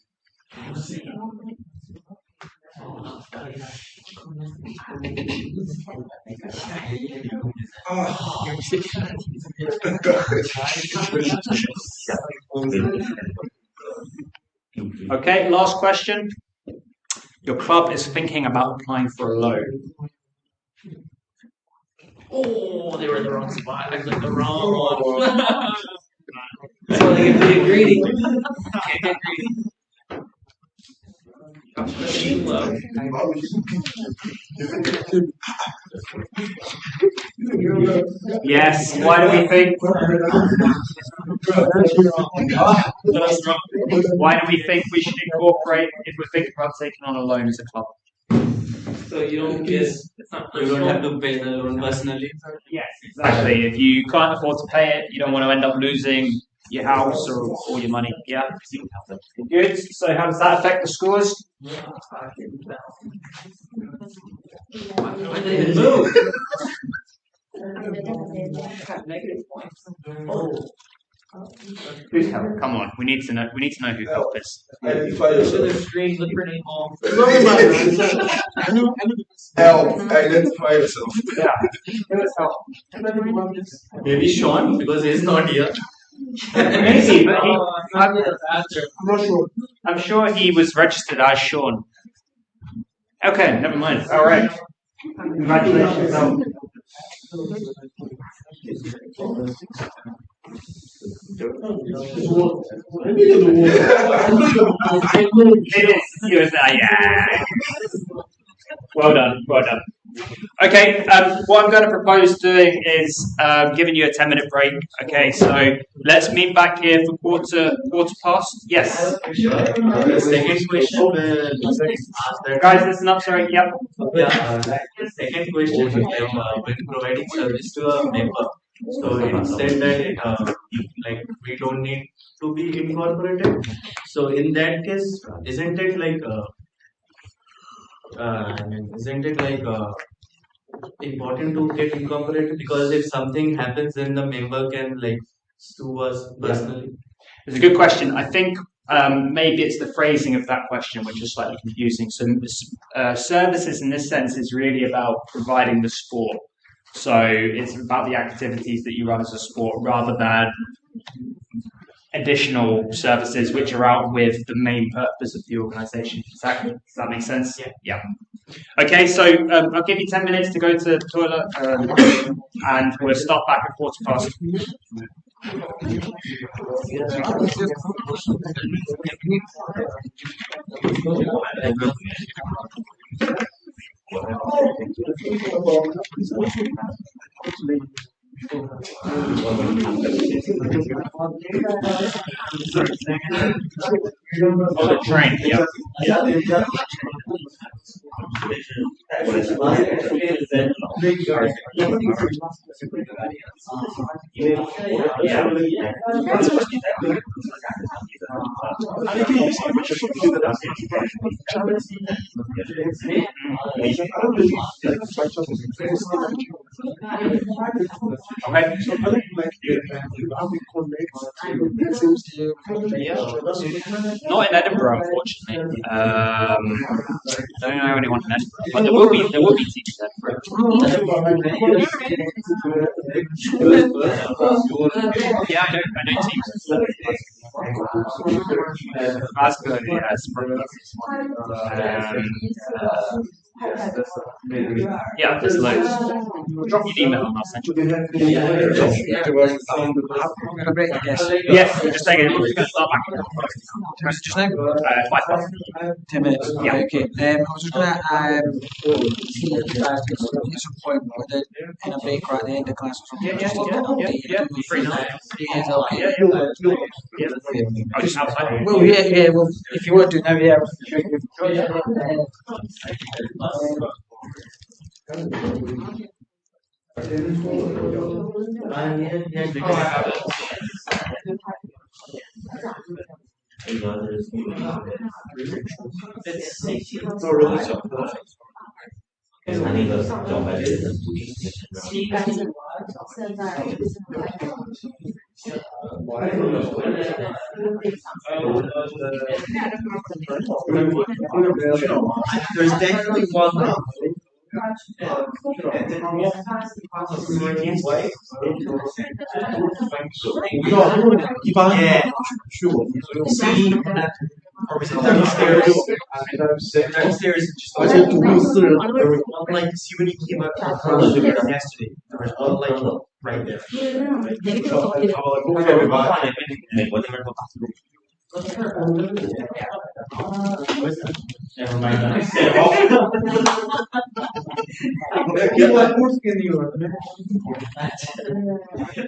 Okay, last question. Your club is thinking about applying for a loan. Oh, they were in the wrong spot. I clicked the wrong one. So they get pretty greedy. Can't get greedy. Yes, why do we think we should incorporate if we're thinking about taking on a loan as a club? So you don't have to pay the loan personally. Yes, exactly. If you can't afford to pay it, you don't want to end up losing your house or all your money. Yeah. Good. So how does that affect the scores? Why did it move? Who's help? Come on, we need to know who help is. So the screens look pretty small. Help, identify yourself. Yeah. Who is help? Maybe Sean, because he's not here. Maybe, but I'm not sure. I'm sure he was registered as Sean. Okay, never mind. All right. Congratulations. It is. Yeah. Well done. Well done. Okay, what I'm going to propose doing is giving you a 10-minute break. Okay, so let's meet back here for quarter past. Yes. The second question Guys, listen up. Sorry. Yep. the second question is when providing service to a member. So it said that we don't need to be incorporated. So in that case, isn't it important to get incorporated, because if something happens then the member can sue us personally? It's a good question. I think maybe it's the phrasing of that question which is slightly confusing. So services in this sense is really about providing the sport. So it's about the activities that you run as a sport rather than additional services which are out with the main purpose of the organisation. Does that make sense? Yeah. Okay, so I'll give you 10 minutes to go to the toilet, and we'll start back at 1:15. Oh, the train, yeah. Not in Edinburgh, unfortunately. Don't know anyone in Edinburgh, but there will be teachers in Edinburgh. Yeah, I know teachers. That's good. Yeah, it's yeah, there's loads. Drop me an email and I'll send you. Yes, just saying it. We're going to start back. Just now? 5 o'clock. 10 minutes. Yeah. Okay. I was just going to see if you guys could get some point with it in a break right at the end of class or something. Just Free now. Yeah, okay. I'll just outside. Well, yeah. Well, if you want to now, yeah. There's definitely one. Yeah, sure. See, or was it downstairs? Downstairs, just like see when you came up yesterday, there was one light right there. Never mind.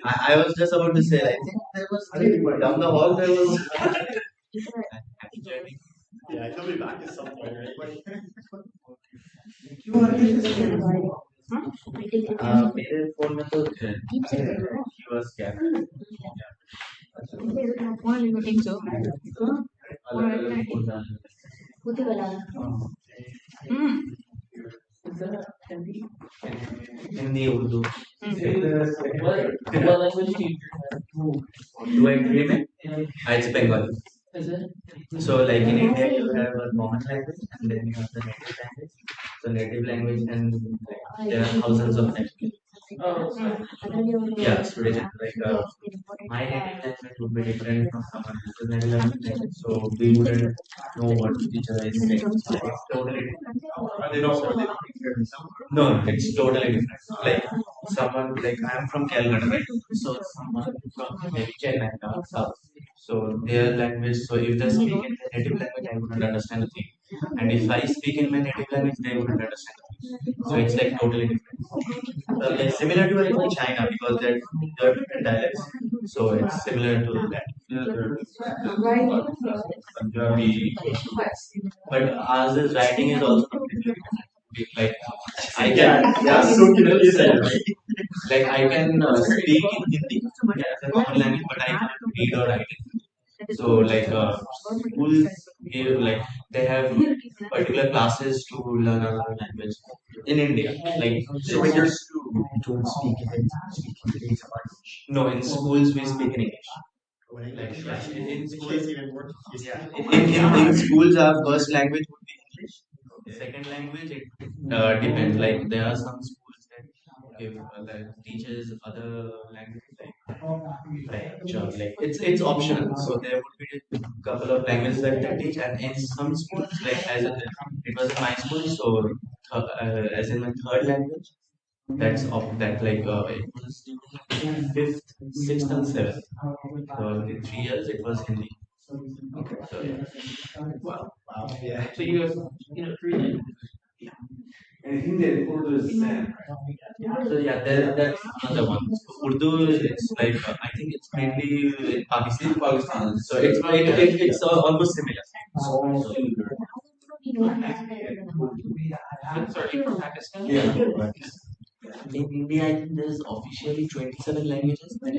I was just about to say, I think there was down the hall there was. Yeah, I will be back at some point, right? मेरे phone में तो he was captured. Hindi, Urdu. What language do I dream in? It's Bengali. So, like in India, you have a common language and then you have the native language. So, native language and there are thousands of languages. Yeah, so like my native language would be different from someone else's native language, so we wouldn't know what each other is saying. It's totally different. No, it's totally different. Like someone, like I'm from Calcutta, right? So someone from maybe Chennai, South. So their language. So if they speak in their native language, I wouldn't understand a thing. And if I speak in my native language, they wouldn't understand. So it's like totally different. Like similar to like China because there are different dialects. So it's similar to that. But ours writing is also completely different. Like I can, like I can speak in Hindi as a common language, but I can't read or write it. So like schools give like they have particular classes to learn another language in India. Like So in your school, you don't speak in English. no, in schools we speak in English. Like in schools our first language would be English. Second language it depends. Like there are some schools that give like teaches other languages like French or like it's optional. So there would be a couple of languages that they teach, and in some schools, like it was in my school, so as in my third language, that like it was fifth, sixth, and seventh. So in 3 years it was Hindi. So yeah. Wow. Yeah. So you have three languages. And Hindi and Urdu is the same. So yeah, that's another one. Urdu is like I think it's mainly in Pakistan. So it's almost similar. Sorry, from Pakistan. Yeah. In India, I think there's officially 27 languages, but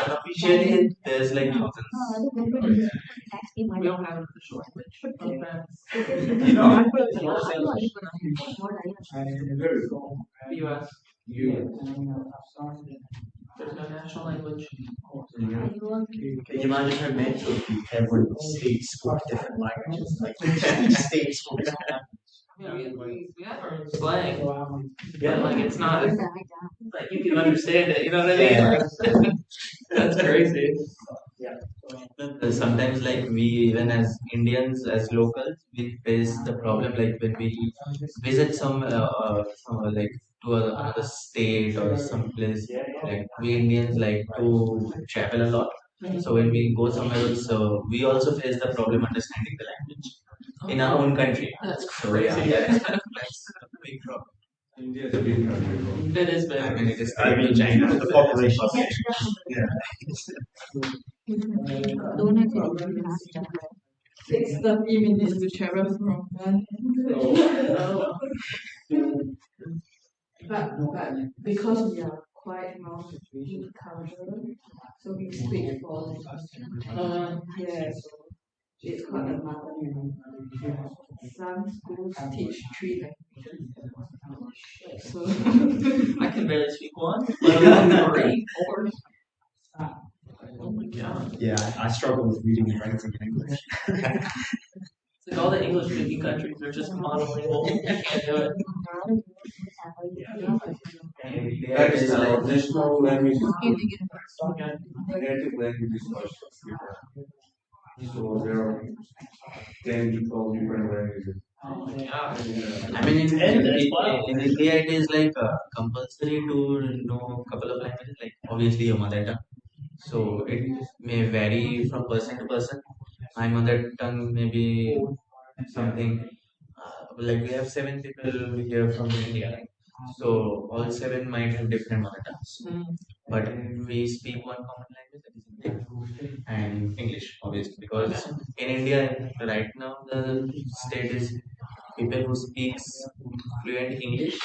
unofficially there's like thousands. We don't have an official language. You know, US. There's no national language. Can you imagine how mental if you every state spoke different languages? Like each state spoke different. Yeah, we have our own slang. Yeah, like it's not like you can understand it. You know what I mean? That's crazy. Sometimes, like we even as Indians, as locals, we face the problem like when we visit like to another state or some place. Like we Indians like to travel a lot. So when we go somewhere else, so we also face the problem understanding the language in our own country. That's crazy. So, yeah, that's a big problem. India is a big country, bro. It is big. I mean, it is China. The population. Yeah. It's the minutes to travel from one. But because we are quite multicultural, so we speak for yes, it's called a mother. Some schools teach 3 languages. So I can barely speak one. Let alone 3, 4. Oh my god. Yeah, I struggle with reading and writing in English. It's like all the English speaking countries are just monolingual. You can't do it. That is the national language. Native language is not so there are 10 to 12 different languages. Oh my god. Yeah. I mean, in India, it is like compulsory to know a couple of languages, like obviously your mother tongue. So it may vary from person to person. My mother tongue may be something like we have 7 people here from India, so all 7 might have different mother tongues. But we speak one common language, that is Hindi and English, obviously, because in India right now the state is people who speaks fluent English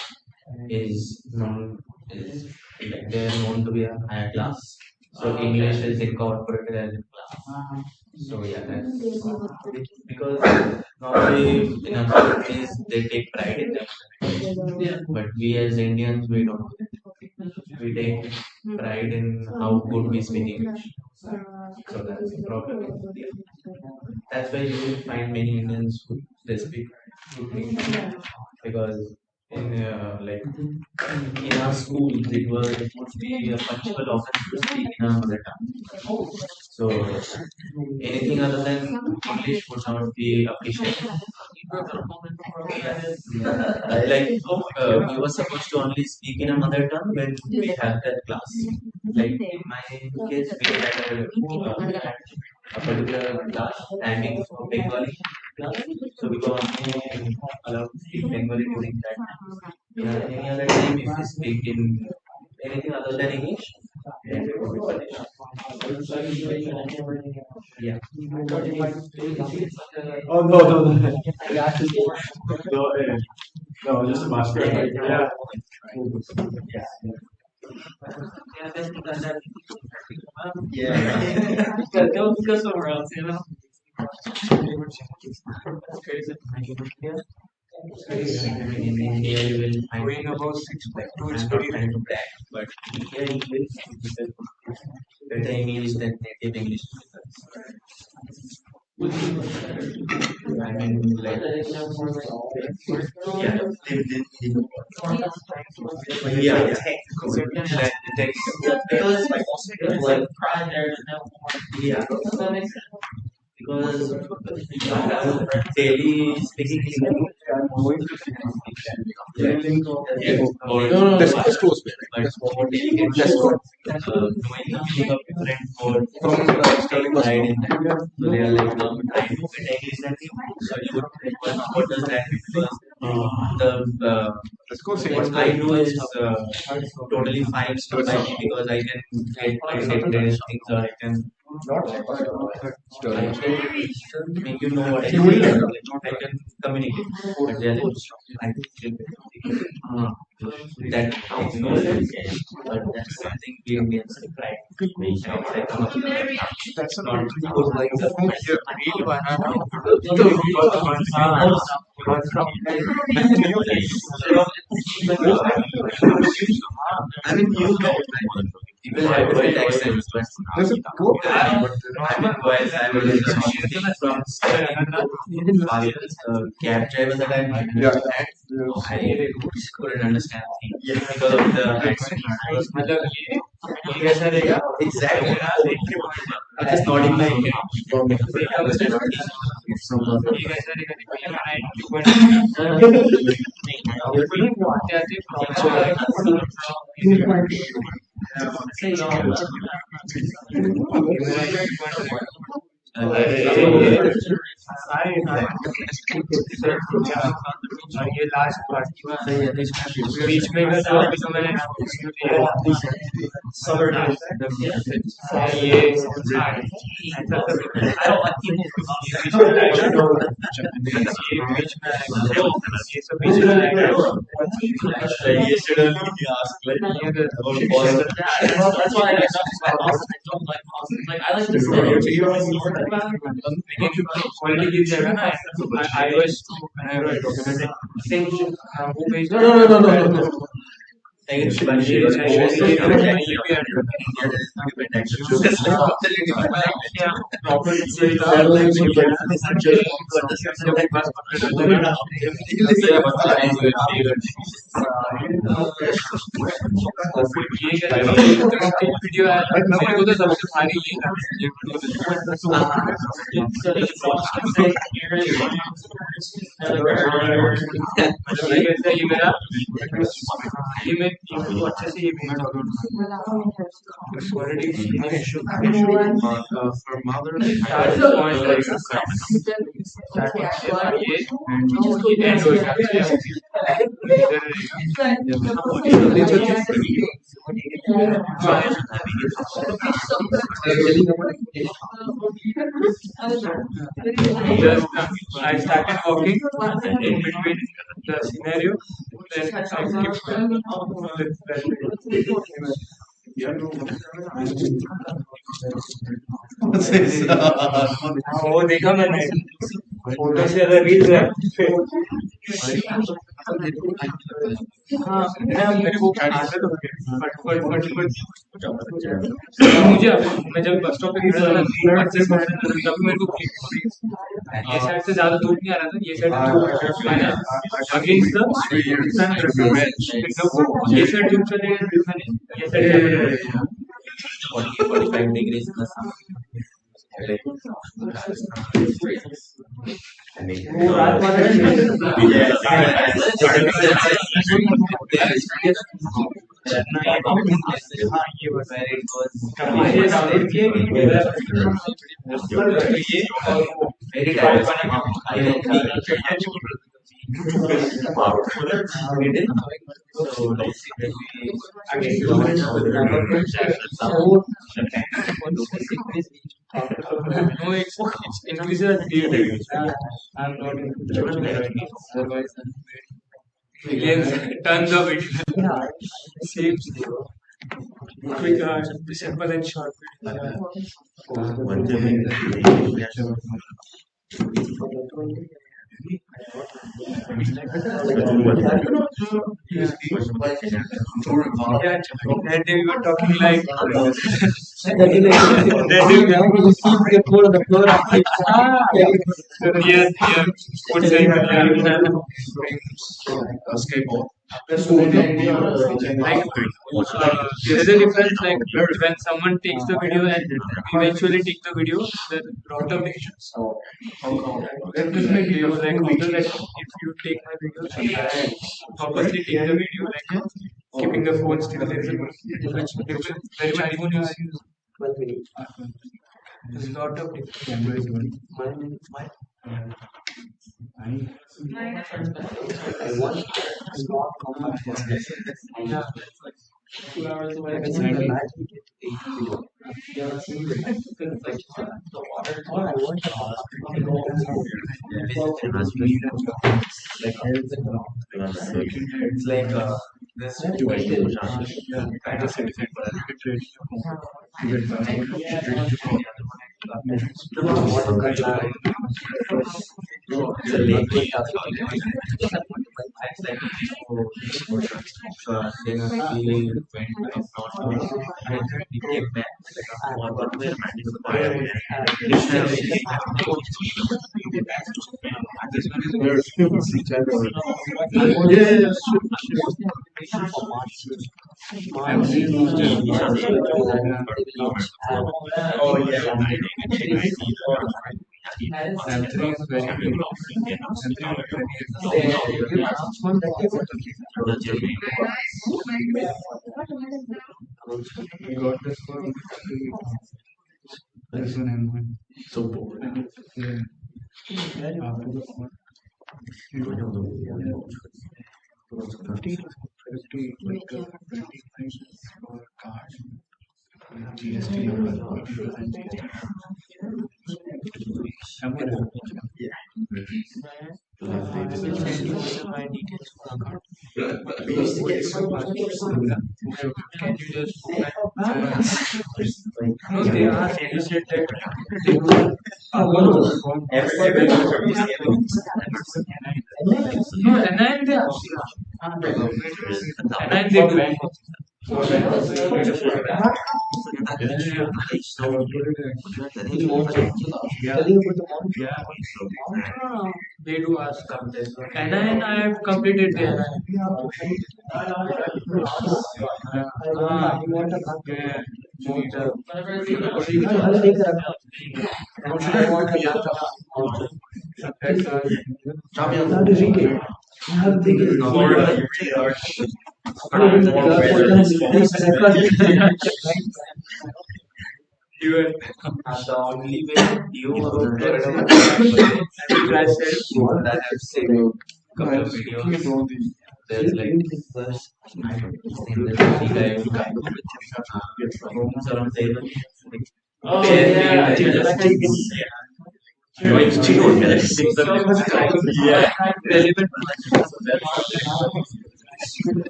is like they are known to be a higher class. So English is incorporated as a class. So yeah, that's because normally in other countries they take pride in that. Yeah. But we as Indians we don't do that. We take pride in how good we speak English. So that's the problem. That's why you will find many Indians who they speak good English because in like in our schools it would be a punishable offense to speak in our mother tongue. So anything other than English would not be appreciated. Like we were supposed to only speak in a mother tongue when we have that class. Like in my case, we had a particular class timing for Bengali class, so we were only allowed to speak Bengali during that time. Any other time, if we speak in anything other than English, then we will be punished. Yeah. Oh no! No, just a master. Yeah. Yeah. Go somewhere else, you know. That's crazy. In India, you will find about 6.2 is very rare, but here English is better English than native English. I mean, like, yeah, yeah, because like, yeah, because daily speaking is Let's close, man. knowing the meaning of different words right in that. So they are like trying to get exactly. So you would what does that mean? Because what I do is totally fine stuff by me because I can get things or I can make you know what I can I can communicate. But they are like, I think that makes no sense. But that's something we can right. That's not good like I mean, you know, people have different accents, but I mean, while I was from cab driver that I had, I couldn't understand things because of the accent. Exactly. I just nodding my head. ये last part बीच में का था तो मैंने summer ये that's why I like this quality gives I was think who based no. अच्छे से ये for mother I started walking in between the scenario, then I skipped वो देखा मैंने फोटो से रील्स है हाँ मेरे को आदत हो गई मुझे मैं जब बस स्टॉप पे गिरा था तब मेरे को ये साइड से ज्यादा दूर नहीं आ रहा था ये साइड अगेंस्ट द ये साइड जूम चले ये side 45 degrees in the sun. No, it's increases I'm not otherwise against tons of it. Seems quick, simple and short. That day we were talking like that day we were seeing the code on the floor. Yeah, yeah. What's saying? Skateboard. Like there's a difference like when someone takes the video and eventually take the video, the lot of decisions. That doesn't make video like although like if you take my video and purposely take the video like keeping the phone still, there is a difference. Very much iPhone is used. There's a lot of different. Yeah. 2 hours away. It's like this Oh yeah. M3 is very good. We got this for this one M1. So bored. Yeah. After the phone. 50 like 25 for cars. GST Can you just no, they asked you said that no, and then they went. They do ask and then I have completed the You are the only way you that I've seen couple of videos. There's like first around table. Oh, yeah.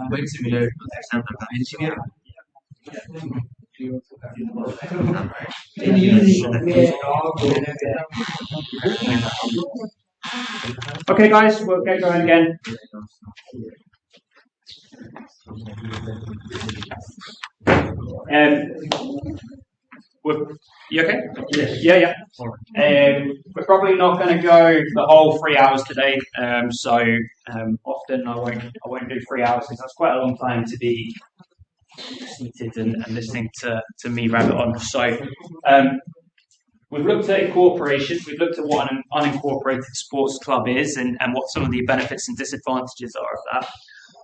Quite similar to example engineer. Okay, guys, we'll get going again. You okay? Yeah. We're probably not going to go the whole 3 hours today. Often I won't do 3 hours because that's quite a long time to be seated and listening to me rabbit on. So we've looked at incorporation. We've looked at what an unincorporated sports club is and what some of the benefits and disadvantages are of that.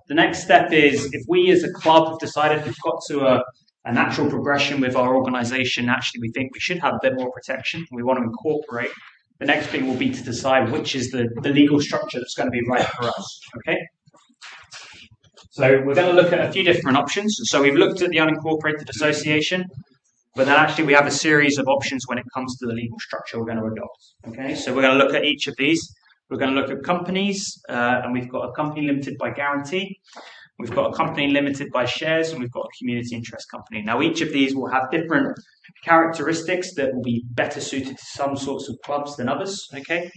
The next step is if we as a club have decided we've got to a natural progression with our organisation, actually we think we should have a bit more protection and we want to incorporate. The next thing will be to decide which is the legal structure that's going to be right for us. Okay. So we're going to look at a few different options. So we've looked at the unincorporated association, but then actually we have a series of options when it comes to the legal structure we're going to adopt. Okay, so we're going to look at each of these We're going to look at companies, and we've got a company limited by guarantee. We've got a company limited by shares, and we've got a community interest company. Now, each of these will have different characteristics that will be better suited to some sorts of clubs than others, okay?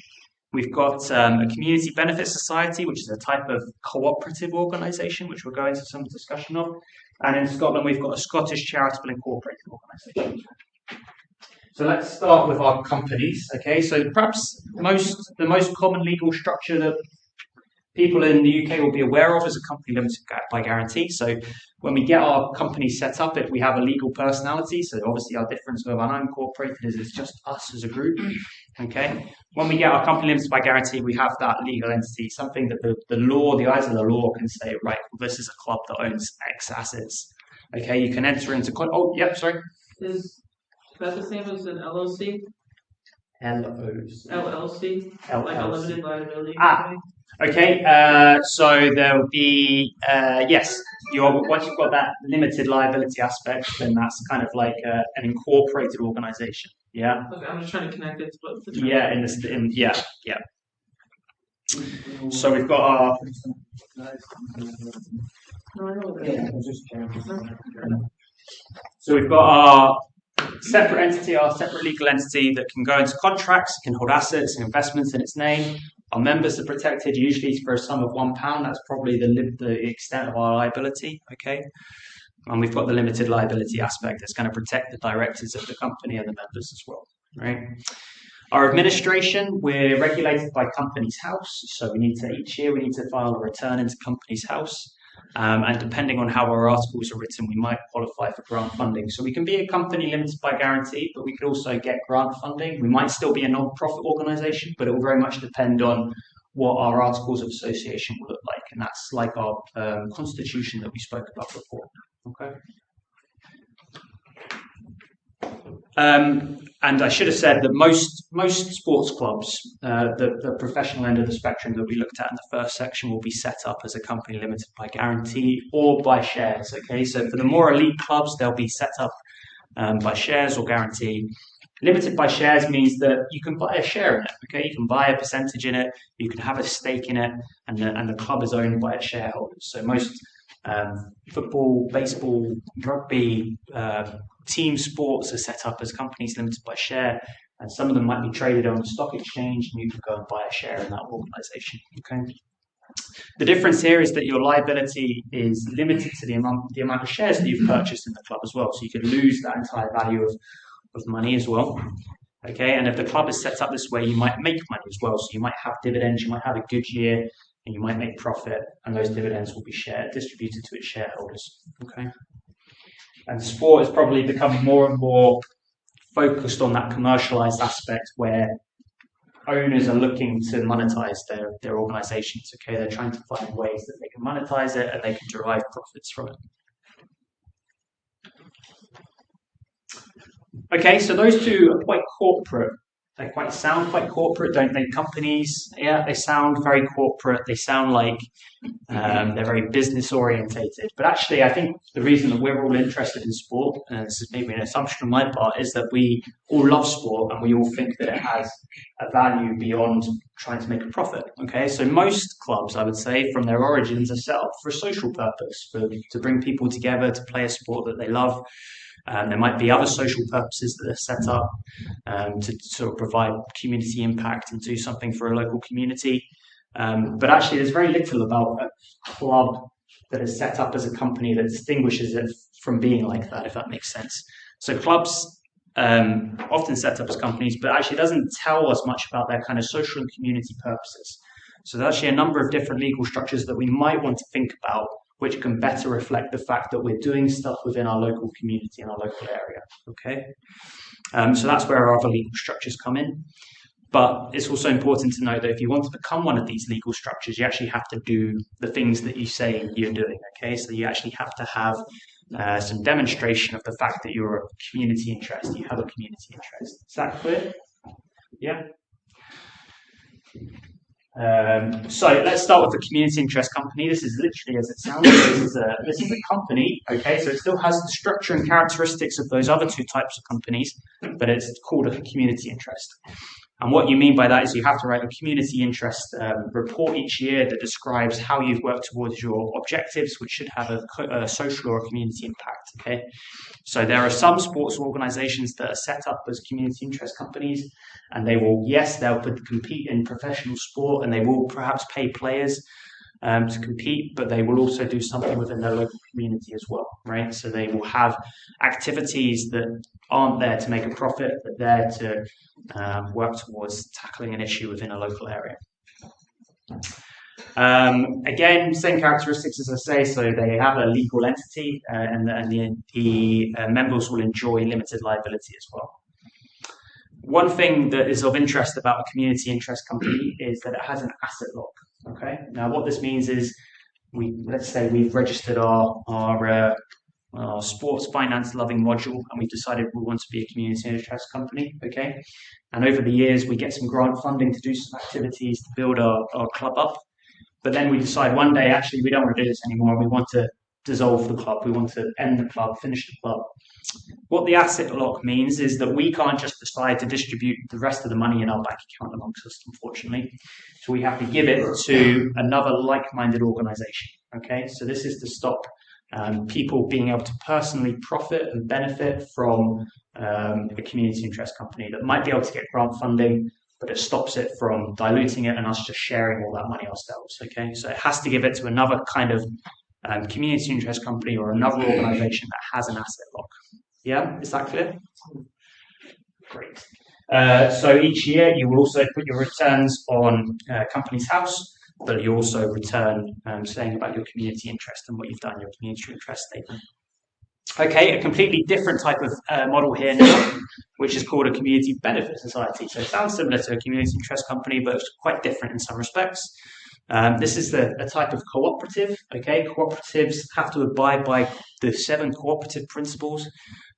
We've got a community benefit society, which is a type of cooperative organisation, which we'll go into some discussion of. And in Scotland, we've got a Scottish charitable incorporated organisation. So let's start with our companies, okay? So perhaps the most common legal structure that people in the UK will be aware of is a company limited by guarantee. So when we get our company set up, we have a legal personality. So obviously our difference with unincorporated is it's just us as a group, okay? When we get our company limited by guarantee, we have that legal entity, something that the eyes of the law can say, right, well, this is a club that owns X assets. Okay, you can enter into... Oh, yep, sorry. Is that the same as an LLC? LLC. LLC? Like a limited liability Ah, company? okay, so there will be, yes, once you've got that limited liability aspect, then that's kind of like an incorporated organisation, yeah? Okay, I'm just trying to connect it to both the Yeah, yeah. So we've got our... No, I know that. So we've got our separate entity, our separate legal entity that can go into contracts, can hold assets and investments in its name. Our members are protected usually for a sum of £1. That's probably the extent of our liability, okay? And we've got the limited liability aspect that's going to protect the directors of the company and the members as well, right? Our administration, we're regulated by Companies House. So each year we need to file a return into Companies House. And depending on how our articles are written, we might qualify for grant funding. So we can be a company limited by guarantee, but we could also get grant funding. We might still be a non-profit organisation, but it will very much depend on what our articles of association will look like. And that's like our constitution that we spoke about before. Okay. And I should have said that most sports clubs, the professional end of the spectrum that we looked at in the first section, will be set up as a company limited by guarantee or by shares. Okay, so for the more elite clubs, they'll be set up by shares or guarantee. Limited by shares means that you can buy a share in it. Okay, you can buy a percentage in it, you can have a stake in it, and the club is owned by its shareholders. So most football, baseball, rugby, team sports are set up as companies limited by share, and some of them might be traded on the stock exchange, and you can go and buy a share in that organisation. Okay. The difference here is that your liability is limited to the amount of shares that you've purchased in the club as well, so you could lose that entire value of money as well. Okay, and if the club is set up this way, you might make money as well, so you might have dividends, you might have a good year, and you might make profit, and those dividends will be distributed to its shareholders. Okay. And sport is probably becoming more and more focused on that commercialized aspect where owners are looking to monetize their organizations. Okay, they're trying to find ways that they can monetize it and they can derive profits from it. Okay, so those two are quite corporate. They sound quite corporate, don't they? Companies, yeah, they sound very corporate. They sound like they're very business orientated. But actually, I think the reason that we're all interested in sport, and this is maybe an assumption on my part, is that we all love sport and we all think that it has a value beyond trying to make a profit. Okay, so most clubs, I would say, from their origins are set up for a social purpose, to bring people together to play a sport that they love. There might be other social purposes that are set up to sort of provide community impact and do something for a local community. But actually, there's very little about a club that is set up as a company that distinguishes it from being like that, if that makes sense. So clubs often set up as companies, but actually doesn't tell us much about their kind of social and community purposes. So there's actually a number of different legal structures that we might want to think about, which can better reflect the fact that we're doing stuff within our local community and our local area, okay? So that's where our other legal structures come in. But it's also important to know that if you want to become one of these legal structures, you actually have to do the things that you say you're doing, okay? So you actually have to have some demonstration of the fact that you're a community interest, you have a community interest. Is that clear? Yeah? So let's start with the community interest company. This is literally as it sounds. This is a company, okay? So it still has the structure and characteristics of those other two types of companies, but it's called a community interest. And what you mean by that is you have to write a community interest report each year that describes how you've worked towards your objectives, which should have a social or a community impact. Okay, so there are some sports organisations that are set up as community interest companies, and they'll compete in professional sport, and they will perhaps pay players to compete, but they will also do something within their local community as well, right? So they will have activities that aren't there to make a profit, but there to work towards tackling an issue within a local area. Again, same characteristics as I say, so they have a legal entity and the members will enjoy limited liability as well. One thing that is of interest about a community interest company is that it has an asset lock. Okay. Now, what this means is, let's say we've registered our sports finance loving module, and we've decided we want to be a community interest company. Okay. And over the years, we get some grant funding to do some activities to build our club up. But then we decide one day, actually, we don't want to do this anymore. We want to dissolve the club. We want to end the club, finish the club. What the asset lock means is that we can't just decide to distribute the rest of the money in our bank account amongst us, unfortunately. So we have to give it to another like-minded organisation. Okay, so this is to stop people being able to personally profit and benefit from a community interest company that might be able to get grant funding, but it stops it from diluting it and us just sharing all that money ourselves. Okay, so it has to give it to another kind of community interest company or another organisation that has an asset lock. Yeah, is that clear? Great. So each year you will also put your returns on Companies House, but you also return saying about your community interest and what you've done, your community interest statement. Okay, a completely different type of model here now, which is called a community benefit society. So it sounds similar to a community interest company, but it's quite different in some respects. This is a type of cooperative. Okay, cooperatives have to abide by the 7 cooperative principles.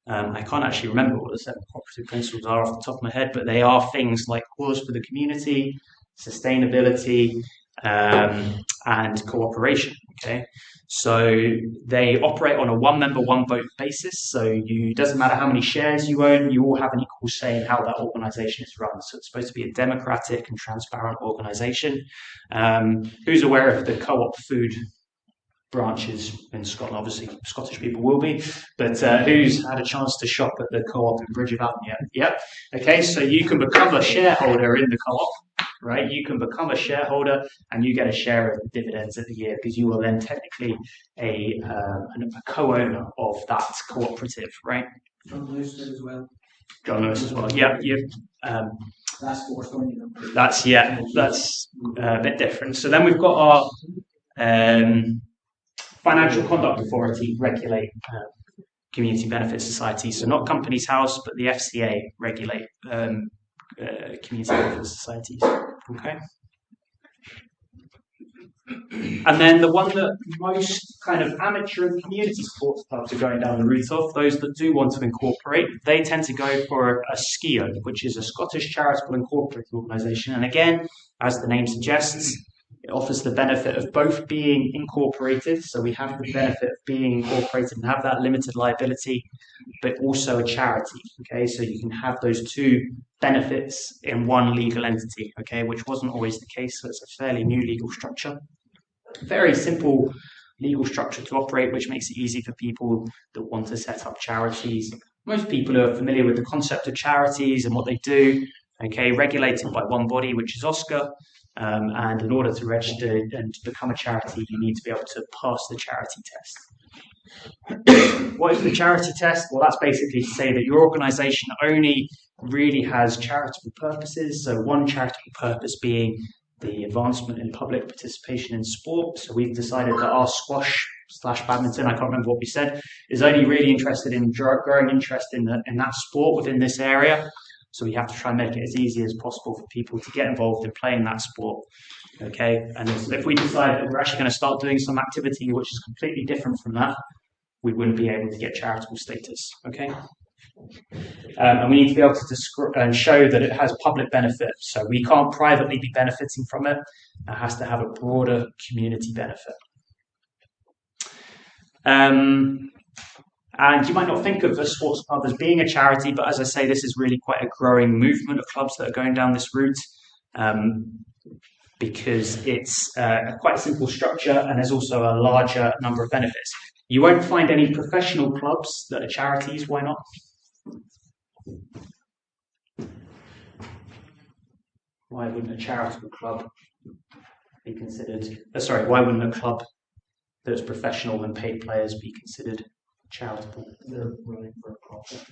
I can't actually remember what the 7 cooperative principles are off the top of my head, but they are things like cause for the community, sustainability, and cooperation. Okay, so they operate on a one-member, one-vote basis. So it doesn't matter how many shares you own, you all have an equal say in how that organisation is run. So it's supposed to be a democratic and transparent organisation. Who's aware of the co-op food branches in Scotland? Obviously, Scottish people will be, but who's had a chance to shop at the co-op in Bridge of Alton yet? Yep. Okay, so you can become a shareholder in the co-op, right? You can become a shareholder and you get a share of the dividends of the year because you are then technically a co-owner of that cooperative, right? John Lewis did as well. John Lewis as well. Yeah, That's sports going. That's a bit different. So then we've got our Financial Conduct Authority regulate community benefit societies. So not Companies House, but the FCA regulate community benefit societies. Okay. And then the one that most kind of amateur and community sports clubs are going down the route of, those that do want to incorporate, they tend to go for a SCIO, which is a Scottish Charitable Incorporated Organisation. And again, as the name suggests, it offers the benefit of both being incorporated, so we have the benefit of being incorporated and have that limited liability, but also a charity, okay? So you can have those two benefits in one legal entity, okay, which wasn't always the case, so it's a fairly new legal structure. Very simple legal structure to operate, which makes it easy for people that want to set up charities. Most people are familiar with the concept of charities and what they do, okay, regulated by one body, which is OSCR. And in order to register and to become a charity, you need to be able to pass the charity test. What is the charity test? Well, that's basically to say that your organisation only really has charitable purposes. So one charitable purpose being the advancement in public participation in sport. So we've decided that our squash/badminton, I can't remember what we said, is only really interested in growing interest in that sport within this area. So we have to try and make it as easy as possible for people to get involved in playing that sport. Okay, and if we decide that we're actually going to start doing some activity which is completely different from that, we wouldn't be able to get charitable status. Okay, and we need to be able to show that it has public benefit. So we can't privately be benefiting from it. It has to have a broader community benefit. And you might not think of a sports club as being a charity, but as I say, this is really quite a growing movement of clubs that are going down this route. Because it's quite a simple structure and there's also a larger number of benefits. You won't find any professional clubs that are charities. Why not? Why wouldn't a charitable club be considered? Why wouldn't a club that's professional and paid players be considered charitable? They're running for a profit.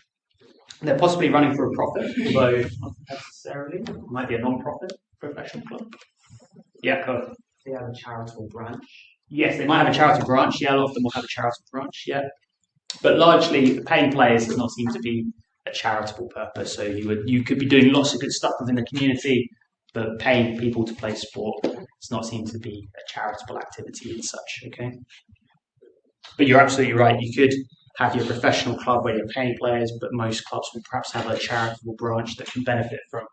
They're possibly running for a profit, although not necessarily. It might be a non-profit professional club. Yeah, go ahead. They have a charitable branch. Yes, they might have a charitable branch. Yeah, a lot of them will have a charitable branch. Yeah, but largely, paying players does not seem to be a charitable purpose. So you could be doing lots of good stuff within the community, but paying people to play sport does not seem to be a charitable activity as such. Okay, but you're absolutely right. You could have your professional club where you're paying players, but most clubs will perhaps have a charitable branch that can benefit from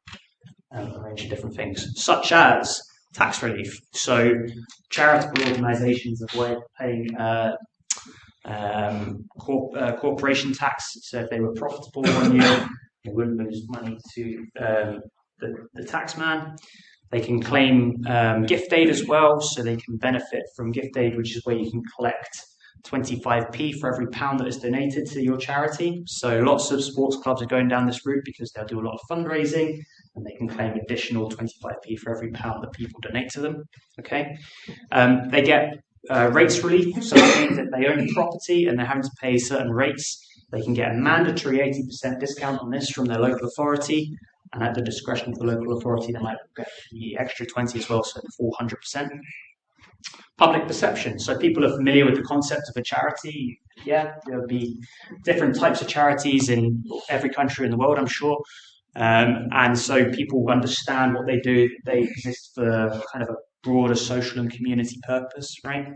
a range of different things, such as tax relief. So charitable organisations have a way of paying corporation tax. So if they were profitable 1 year, they wouldn't lose money to the tax man. They can claim gift aid as well, so they can benefit from gift aid, which is where you can collect 25p for every pound that is donated to your charity. So lots of sports clubs are going down this route because they'll do a lot of fundraising and they can claim additional 25p for every pound that people donate to them. Okay, they get rates relief. So that means if they own a property and they're having to pay certain rates, they can get a mandatory 80% discount on this from their local authority. And at the discretion of the local authority, they might get the extra 20 as well, so the full 100%. Public perception. So people are familiar with the concept of a charity. Yeah, there'll be different types of charities in every country in the world, I'm sure. And so people understand what they do. They exist for kind of a broader social and community purpose, right?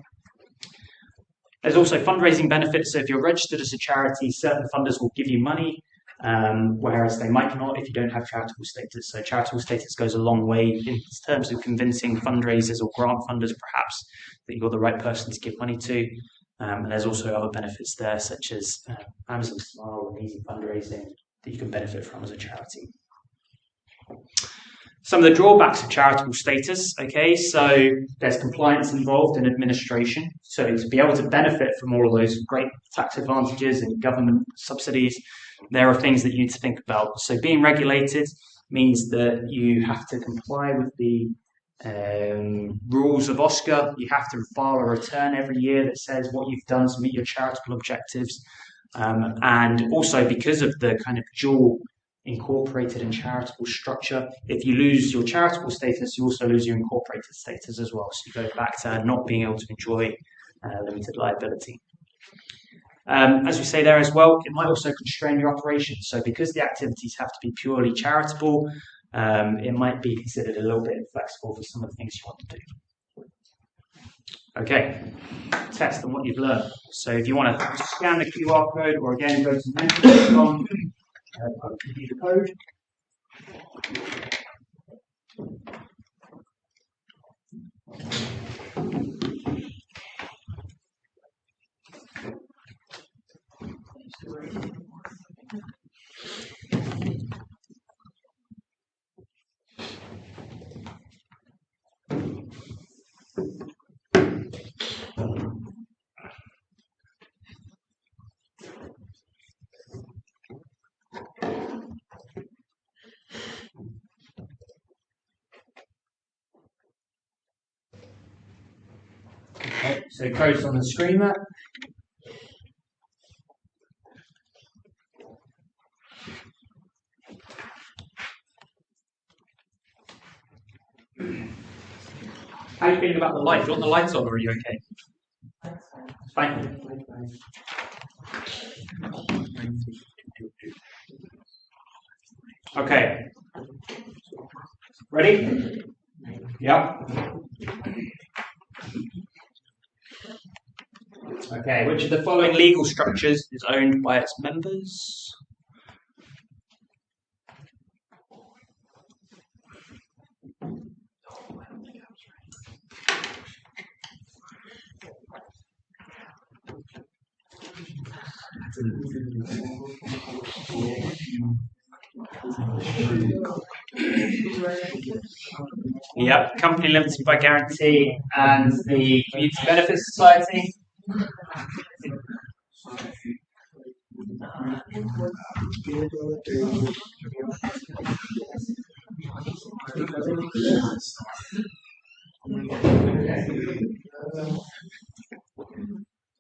There's also fundraising benefits. So if you're registered as a charity, certain funders will give you money, whereas they might not if you don't have charitable status. So charitable status goes a long way in terms of convincing fundraisers or grant funders, perhaps, that you're the right person to give money to. And there's also other benefits there, such as Amazon Smile and easy fundraising that you can benefit from as a charity. Some of the drawbacks of charitable status, okay, so there's compliance involved in administration. So to be able to benefit from all of those great tax advantages and government subsidies, there are things that you need to think about. So being regulated means that you have to comply with the rules of OSCR. You have to file a return every year that says what you've done to meet your charitable objectives. And also because of the kind of dual incorporated and charitable structure, if you lose your charitable status, you also lose your incorporated status as well. So you go back to not being able to enjoy limited liability. As we say there as well, it might also constrain your operations. So because the activities have to be purely charitable, it might be considered a little bit inflexible for some of the things you want to do. Okay, test on what you've learned. So if you want to scan the QR code or again go to mentor.com, give you the code. Okay, so code's on the screen there. How are you feeling about the light? Do you want the lights on or are you okay? Fine. Okay. Ready? Yeah. Okay, which of the following legal structures is owned by its members? Yep, company limited by guarantee and the Community Benefit Society.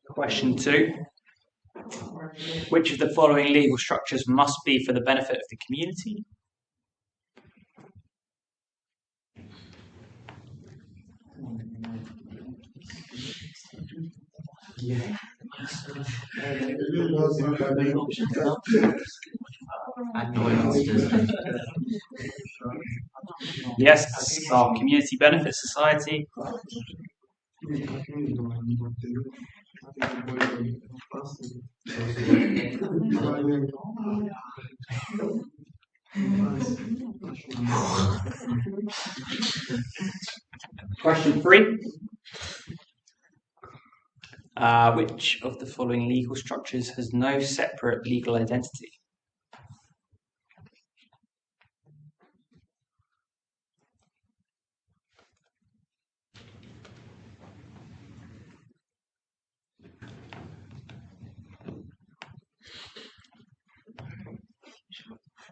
Question 2. Which of the following legal structures must be for the benefit of the community? Yes, our Community Benefit Society. Question 3. Which of the following legal structures has no separate legal identity?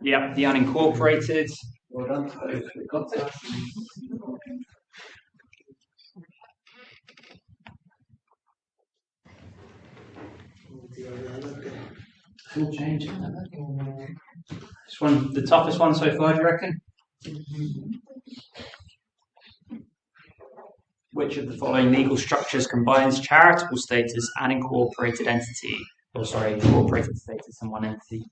Yep, the unincorporated. Well done. We got it. Full change. This one, the toughest one so far, do you reckon? Which of the following legal structures combines charitable status and incorporated entity? Oh, sorry, incorporated status and one entity.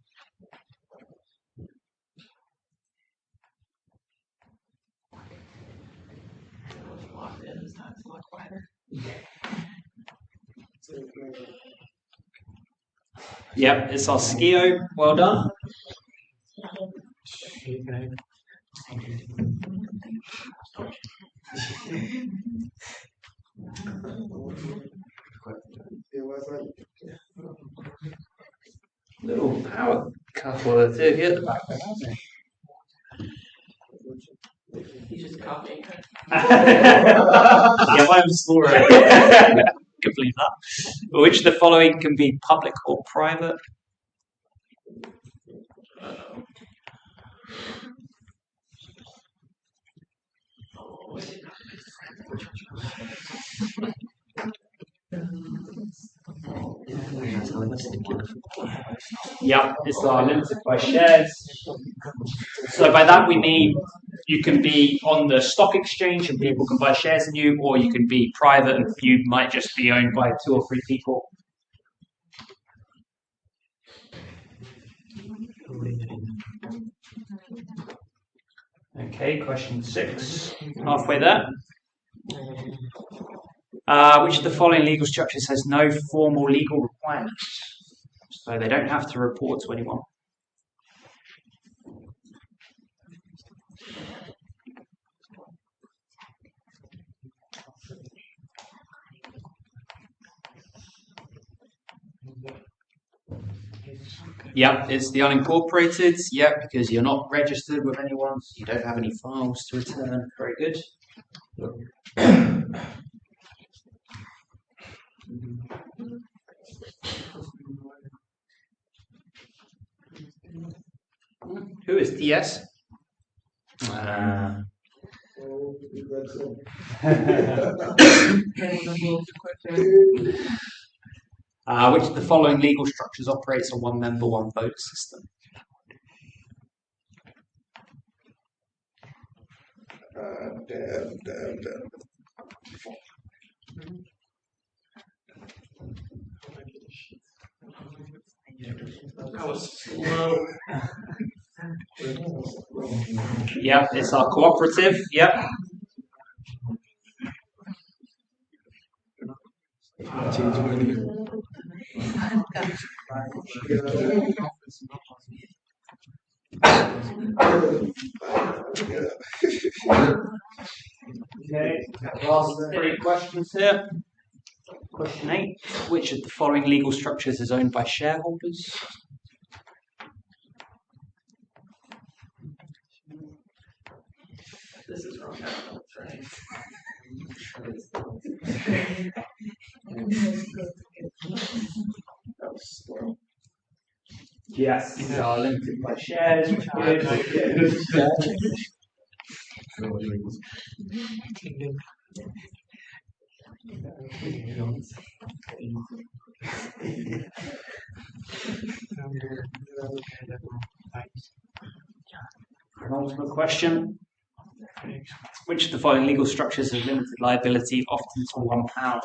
Yep, it's our SKIO. Well done. Little power couple of the two here at the back there, aren't they? He's just copying. Yeah, mine was smaller. Can believe that. Which of the following can be public or private? Yeah, it's our limited by shares. So by that we mean you can be on the stock exchange and people can buy shares in you, or you can be private and you might just be owned by 2 or 3 people. Okay, question 6. Halfway there. Which of the following legal structures has no formal legal requirements? So they don't have to report to anyone. Yep, it's the unincorporated. Yep, because you're not registered with anyone, so you don't have any files to return. Very good. Who is DS? Which of the following legal structures operates a one-member, one-vote system? Yeah, it's our cooperative. Yep. Okay, last 3 questions here. Question 8. Which of the following legal structures is owned by shareholders? This is wrong. That's right. Yes, these are limited by shares. Which are good. Penultimate question. Which of the following legal structures has limited liability often to £1?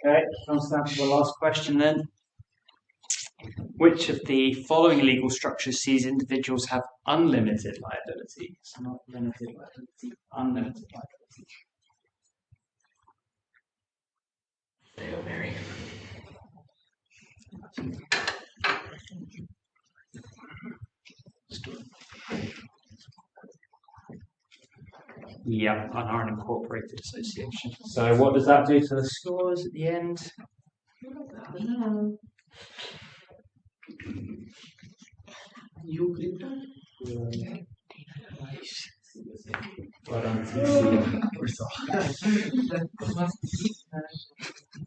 Okay, comes down to the last question then. Which of the following legal structures sees individuals have unlimited liability? So not limited liability, unlimited liability. Hail Mary. Yeah, an unincorporated association. So what does that do to the scores at the end? Well done.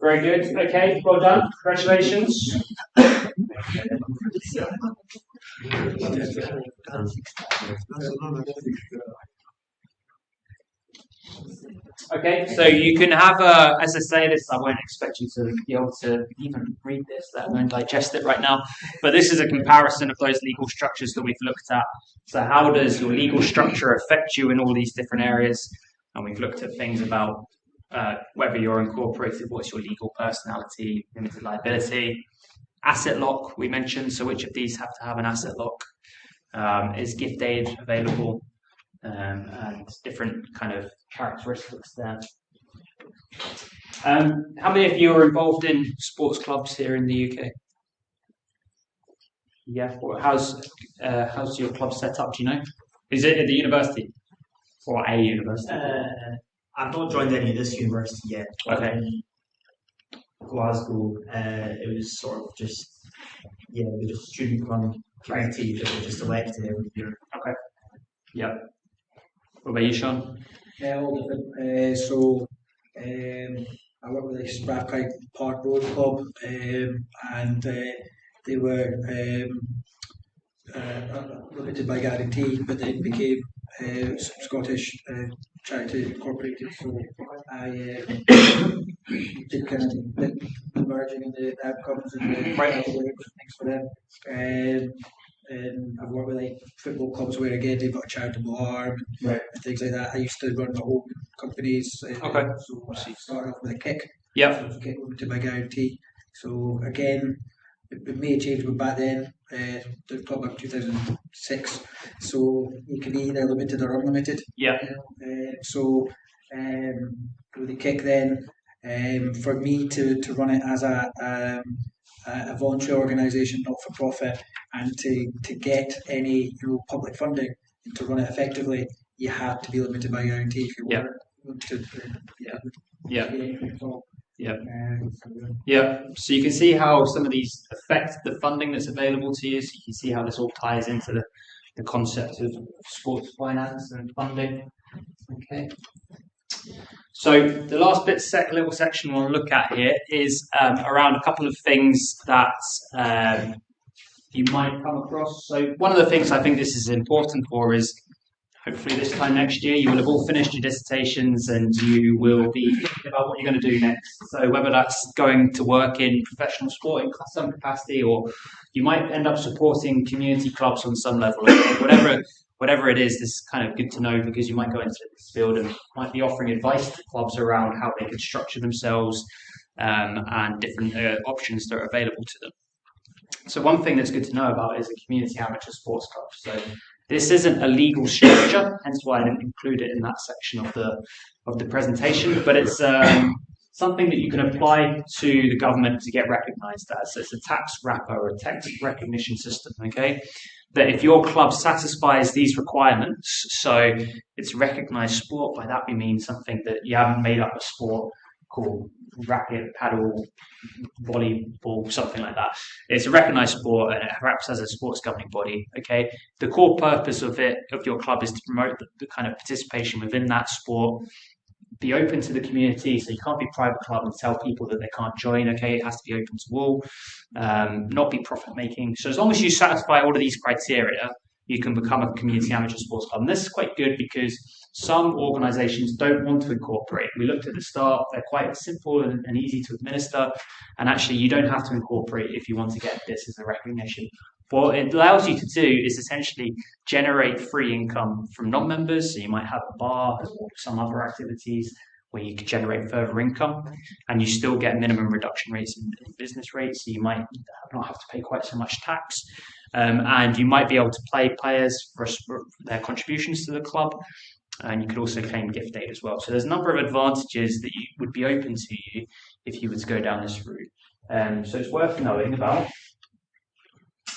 Very good. Okay, well done. Congratulations. Okay, so you can have as I say this, I won't expect you to be able to even read this, let alone digest it right now, but this is a comparison of those legal structures that we've looked at. So how does your legal structure affect you in all these different areas? And we've looked at things about whether you're incorporated, what's your legal personality, limited liability, asset lock we mentioned, so which of these have to have an asset lock? Is gift aid available? And different kind of characteristics there. How many of you are involved in sports clubs here in the UK? Yeah. How's your club set up? Do you know? Is it at the university or a university? I've not joined any of this university yet. Okay. Glasgow. It was sort of just the just student run committee that were just elected every year. Okay. Yep. What about you, Sean? All different. I work with the Strathclyde Park Road Club, and they were limited by guarantee, but then became Scottish Charity Incorporated. So I did kind of the merging and the outcomes and the things for them. And I've worked with like football clubs where again they've got a charitable arm and things like that. I used to run my own companies. Okay. So I started off with a kick. Yep. So kick limited by guarantee. So again, it may have changed, but back then, the club in 2006. So you can either limited or unlimited. Yeah. With the kick then, for me to run it as a voluntary organisation, not for profit, and to get any public funding and to run it effectively, you had to be limited by guarantee if you want to. So you can see how some of these affect the funding that's available to you. So you can see how this all ties into the concept of sports finance and funding. Okay. So the last little section we'll look at here is around a couple of things that you might come across. So one of the things I think this is important for is hopefully this time next year you will have all finished your dissertations and you will be thinking about what you're going to do next. So whether that's going to work in professional sport in some capacity, or you might end up supporting community clubs on some level, whatever it is, this is kind of good to know because you might go into this field and might be offering advice to clubs around how they can structure themselves and different options that are available to them. So one thing that's good to know about is a community amateur sports club. So this isn't a legal structure, hence why I didn't include it in that section of the presentation, but it's something that you can apply to the government to get recognised as. So it's a tax wrapper or a tax recognition system, okay? That if your club satisfies these requirements, so it's a recognised sport, by that we mean something that you haven't made up a sport called racket, paddle, volleyball, something like that. It's a recognised sport and it perhaps has a sports governing body, okay? The core purpose of your club is to promote the kind of participation within that sport, be open to the community, so you can't be a private club and tell people that they can't join, okay? It has to be open to all, not be profit making. So as long as you satisfy all of these criteria, you can become a community amateur sports club. And this is quite good because some organisations don't want to incorporate. We looked at the start, they're quite simple and easy to administer, and actually you don't have to incorporate if you want to get this as a recognition. What it allows you to do is essentially generate free income from non-members. So you might have a bar or some other activities where you could generate further income and you still get minimum reduction rates in business rates. So you might not have to pay quite so much tax. And you might be able to pay players for their contributions to the club. And you could also claim gift aid as well. So there's a number of advantages that would be open to you if you were to go down this route. So it's worth knowing about.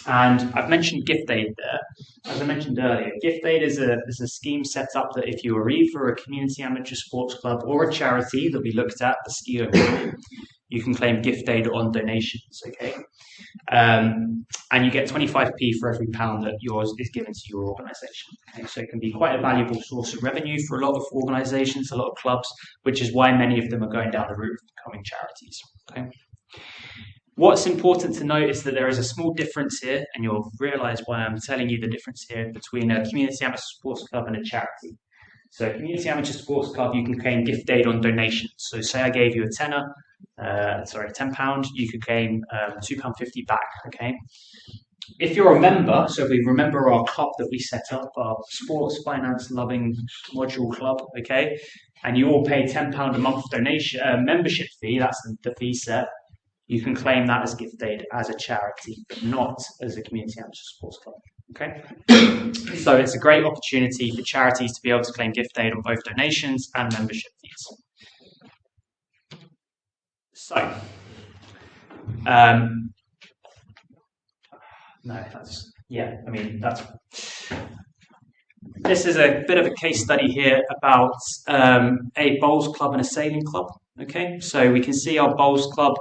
And I've mentioned gift aid there. As I mentioned earlier, gift aid is a scheme set up that if you are either a community amateur sports club or a charity that we looked at, the SKIO, you can claim gift aid on donations, okay? And you get 25p for every £1 that yours is given to your organisation. Okay? So it can be quite a valuable source of revenue for a lot of organisations, a lot of clubs, which is why many of them are going down the route of becoming charities, okay? What's important to note is that there is a small difference here, and you'll realise why I'm telling you the difference here between a community amateur sports club and a charity. So a community amateur sports club, you can claim gift aid on donations. So say I gave you £10, you could claim £2.50 back, okay? If you're a member, so we remember our club that we set up, our sports finance loving module club, okay? And you all pay £10 a month donation, membership fee, that's the fee set. You can claim that as gift aid as a charity, but not as a community amateur sports club. Okay, so it's a great opportunity for charities to be able to claim gift aid on both donations and membership fees. So, this is a bit of a case study here about a bowls club and a sailing club. Okay, so we can see our bowls club.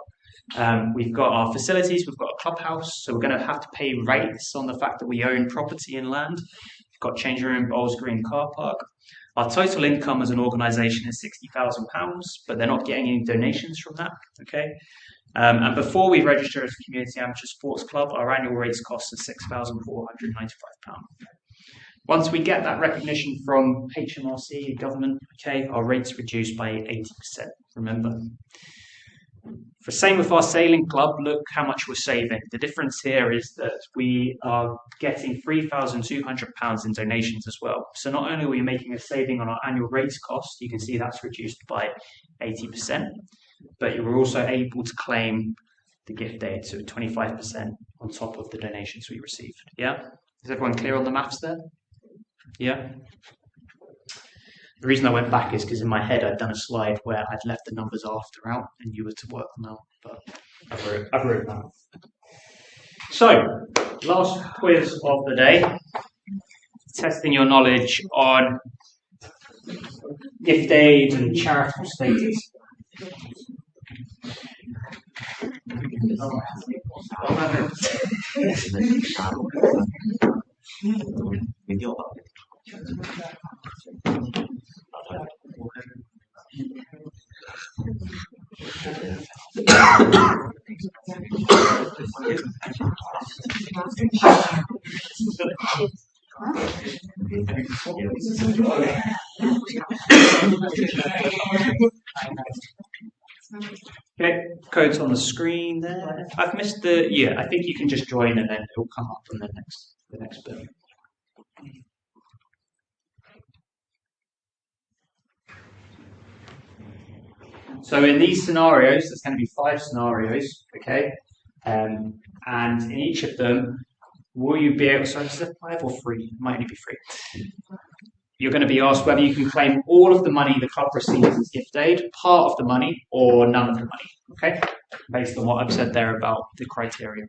We've got our facilities, we've got a clubhouse, so we're going to have to pay rates on the fact that we own property and land. We've got changing room, Bowls Green car park. Our total income as an organisation is £60,000, but they're not getting any donations from that, okay? And before we register as a community amateur sports club, our annual rates cost us £6,495. Once we get that recognition from HMRC, government, okay, our rates reduced by 80%, remember? For same with our sailing club, look how much we're saving. The difference here is that we are getting £3,200 in donations as well. So not only are we making a saving on our annual rates cost, you can see that's reduced by 80%, but you're also able to claim the gift aid, so 25% on top of the donations we received. Yeah? Is everyone clear on the maths there? Yeah? The reason I went back is because in my head I'd done a slide where I'd left the numbers after out and you were to work them out, but I've wrote them out. So, last quiz of the day, testing your knowledge on gift aid and charitable status. Okay, code's on the screen there. I've missed I think you can just join and then it'll come up on the next bit. So in these scenarios, there's going to be 5 scenarios, okay? And in each of them, will you be able, sorry, is it 5 or 3? It might only be 3. You're going to be asked whether you can claim all of the money the club receives as gift aid, part of the money, or none of the money, okay? Based on what I've said there about the criteria.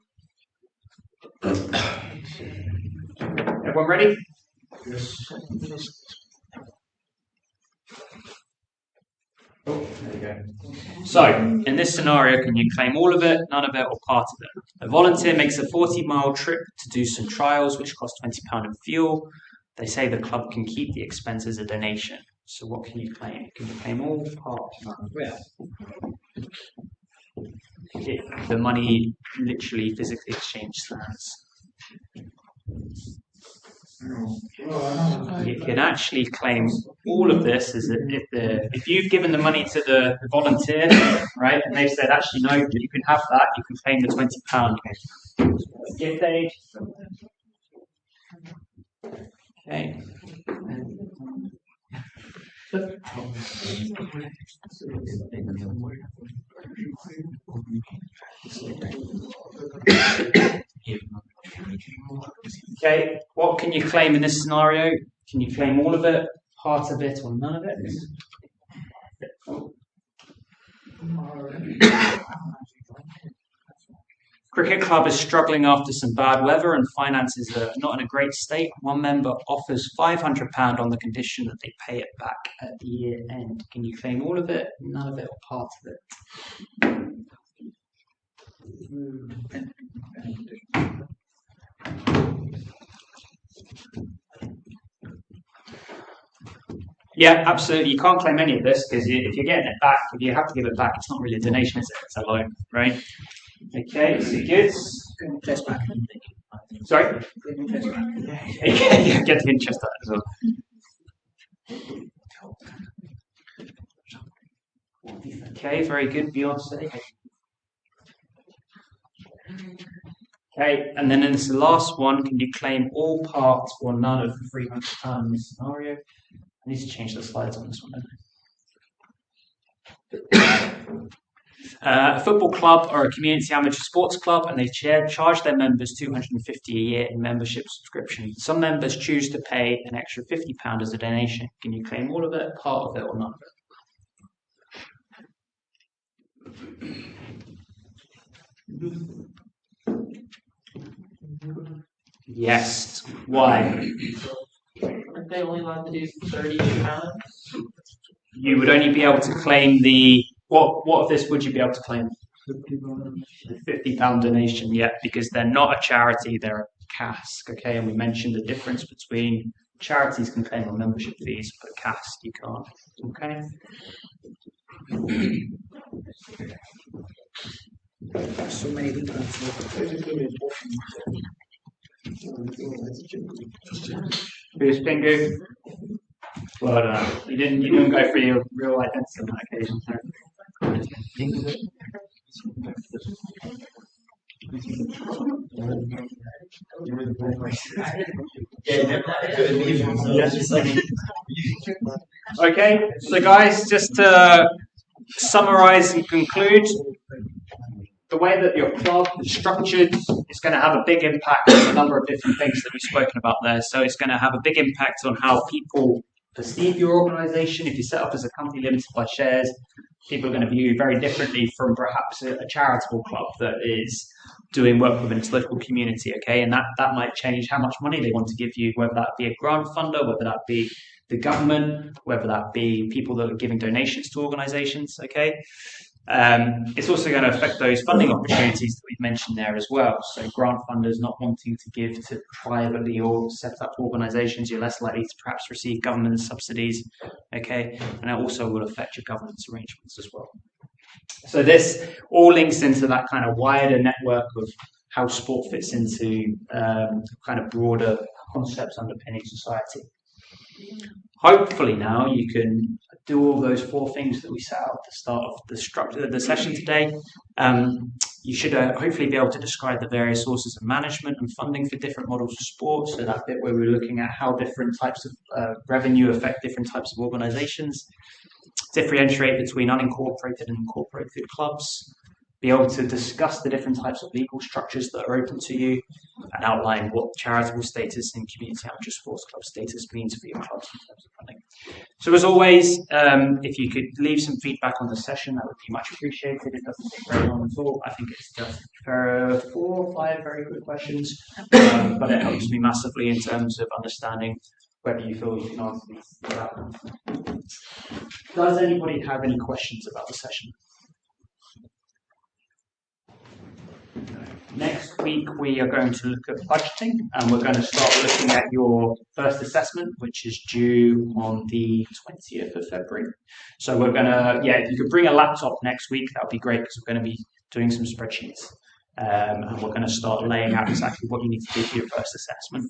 Everyone ready? Oh, there you go. So, in this scenario, can you claim all of it, none of it, or part of it? A volunteer makes a 40-mile trip to do some trials, which cost £20 in fuel. They say the club can keep the expense as a donation. So, what can you claim? Can you claim all, part, none? If the money literally physically exchanged hands. You can actually claim all of this as if you've given the money to the volunteer, right, and they've said, actually, no, you can have that, you can claim the £20 gift aid. Okay. Okay, what can you claim in this scenario? Can you claim all of it, part of it, or none of it? Cricket club is struggling after some bad weather and finances are not in a great state. One member offers £500 on the condition that they pay it back at the year end. Can you claim all of it, none of it, or part of it? Yeah, absolutely. You can't claim any of this because if you're getting it back, if you have to give it back, it's not really a donation, is it? It's a loan, right? Okay, so good. Interest back. Sorry? Yeah, get the interest out as well. Okay, very good, Beyonce. Okay, and then in this last one, can you claim all, part, or none of the £300 in this scenario? I need to change the slides on this one. A football club or a community amateur sports club, and they charge their members $250 a year in membership subscription. Some members choose to pay an extra £50 as a donation. Can you claim all of it, part of it, or none of it? Yes. Why? Aren't they only allowed to do £30? You would only be able to claim the what of this would you be able to claim? The £50 donation, yeah, because they're not a charity, they're a cask, okay? And we mentioned the difference between charities can claim on membership fees, but cask you can't, okay? So many different. Who's Pingu? Well, I don't know. You didn't go for your real identity on that occasion. So. Okay, so guys, just to summarize and conclude, the way that your club is structured is going to have a big impact on a number of different things that we've spoken about there. So it's going to have a big impact on how people perceive your organisation. If you set up as a company limited by shares, people are going to view you very differently from perhaps a charitable club that is doing work within its local community, okay? And that might change how much money they want to give you, whether that be a grant funder, whether that be the government, whether that be people that are giving donations to organisations, okay? It's also going to affect those funding opportunities that we've mentioned there as well. So grant funders not wanting to give to privately or set up organisations, you're less likely to perhaps receive government subsidies, okay? And it also will affect your governance arrangements as well. So this all links into that kind of wider network of how sport fits into kind of broader concepts underpinning society. Hopefully now you can do all those 4 things that we set out at the start of the structure of the session today. You should hopefully be able to describe the various sources of management and funding for different models of sport. So that bit where we're looking at how different types of revenue affect different types of organisations. differentiate between unincorporated and incorporated clubs, be able to discuss the different types of legal structures that are open to you, and outline what charitable status and community amateur sports club status means for your clubs in terms of funding. So as always, if you could leave some feedback on the session, that would be much appreciated. It doesn't take very long at all. I think it's just 4 or 5 very good questions, but it helps me massively in terms of understanding whether you feel you can answer these without them. Does anybody have any questions about the session? Next week we are going to look at budgeting, and we're going to start looking at your first assessment, which is due on the 20th of February. So we're going to, if you could bring a laptop next week, that would be great, because we're going to be doing some spreadsheets, and we're going to start laying out exactly what you need to do for your first assessment.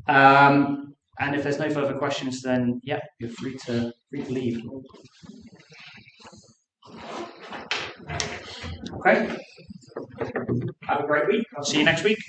And if there's no further questions, then you're free to leave. Okay. Have a great week. I'll see you next week.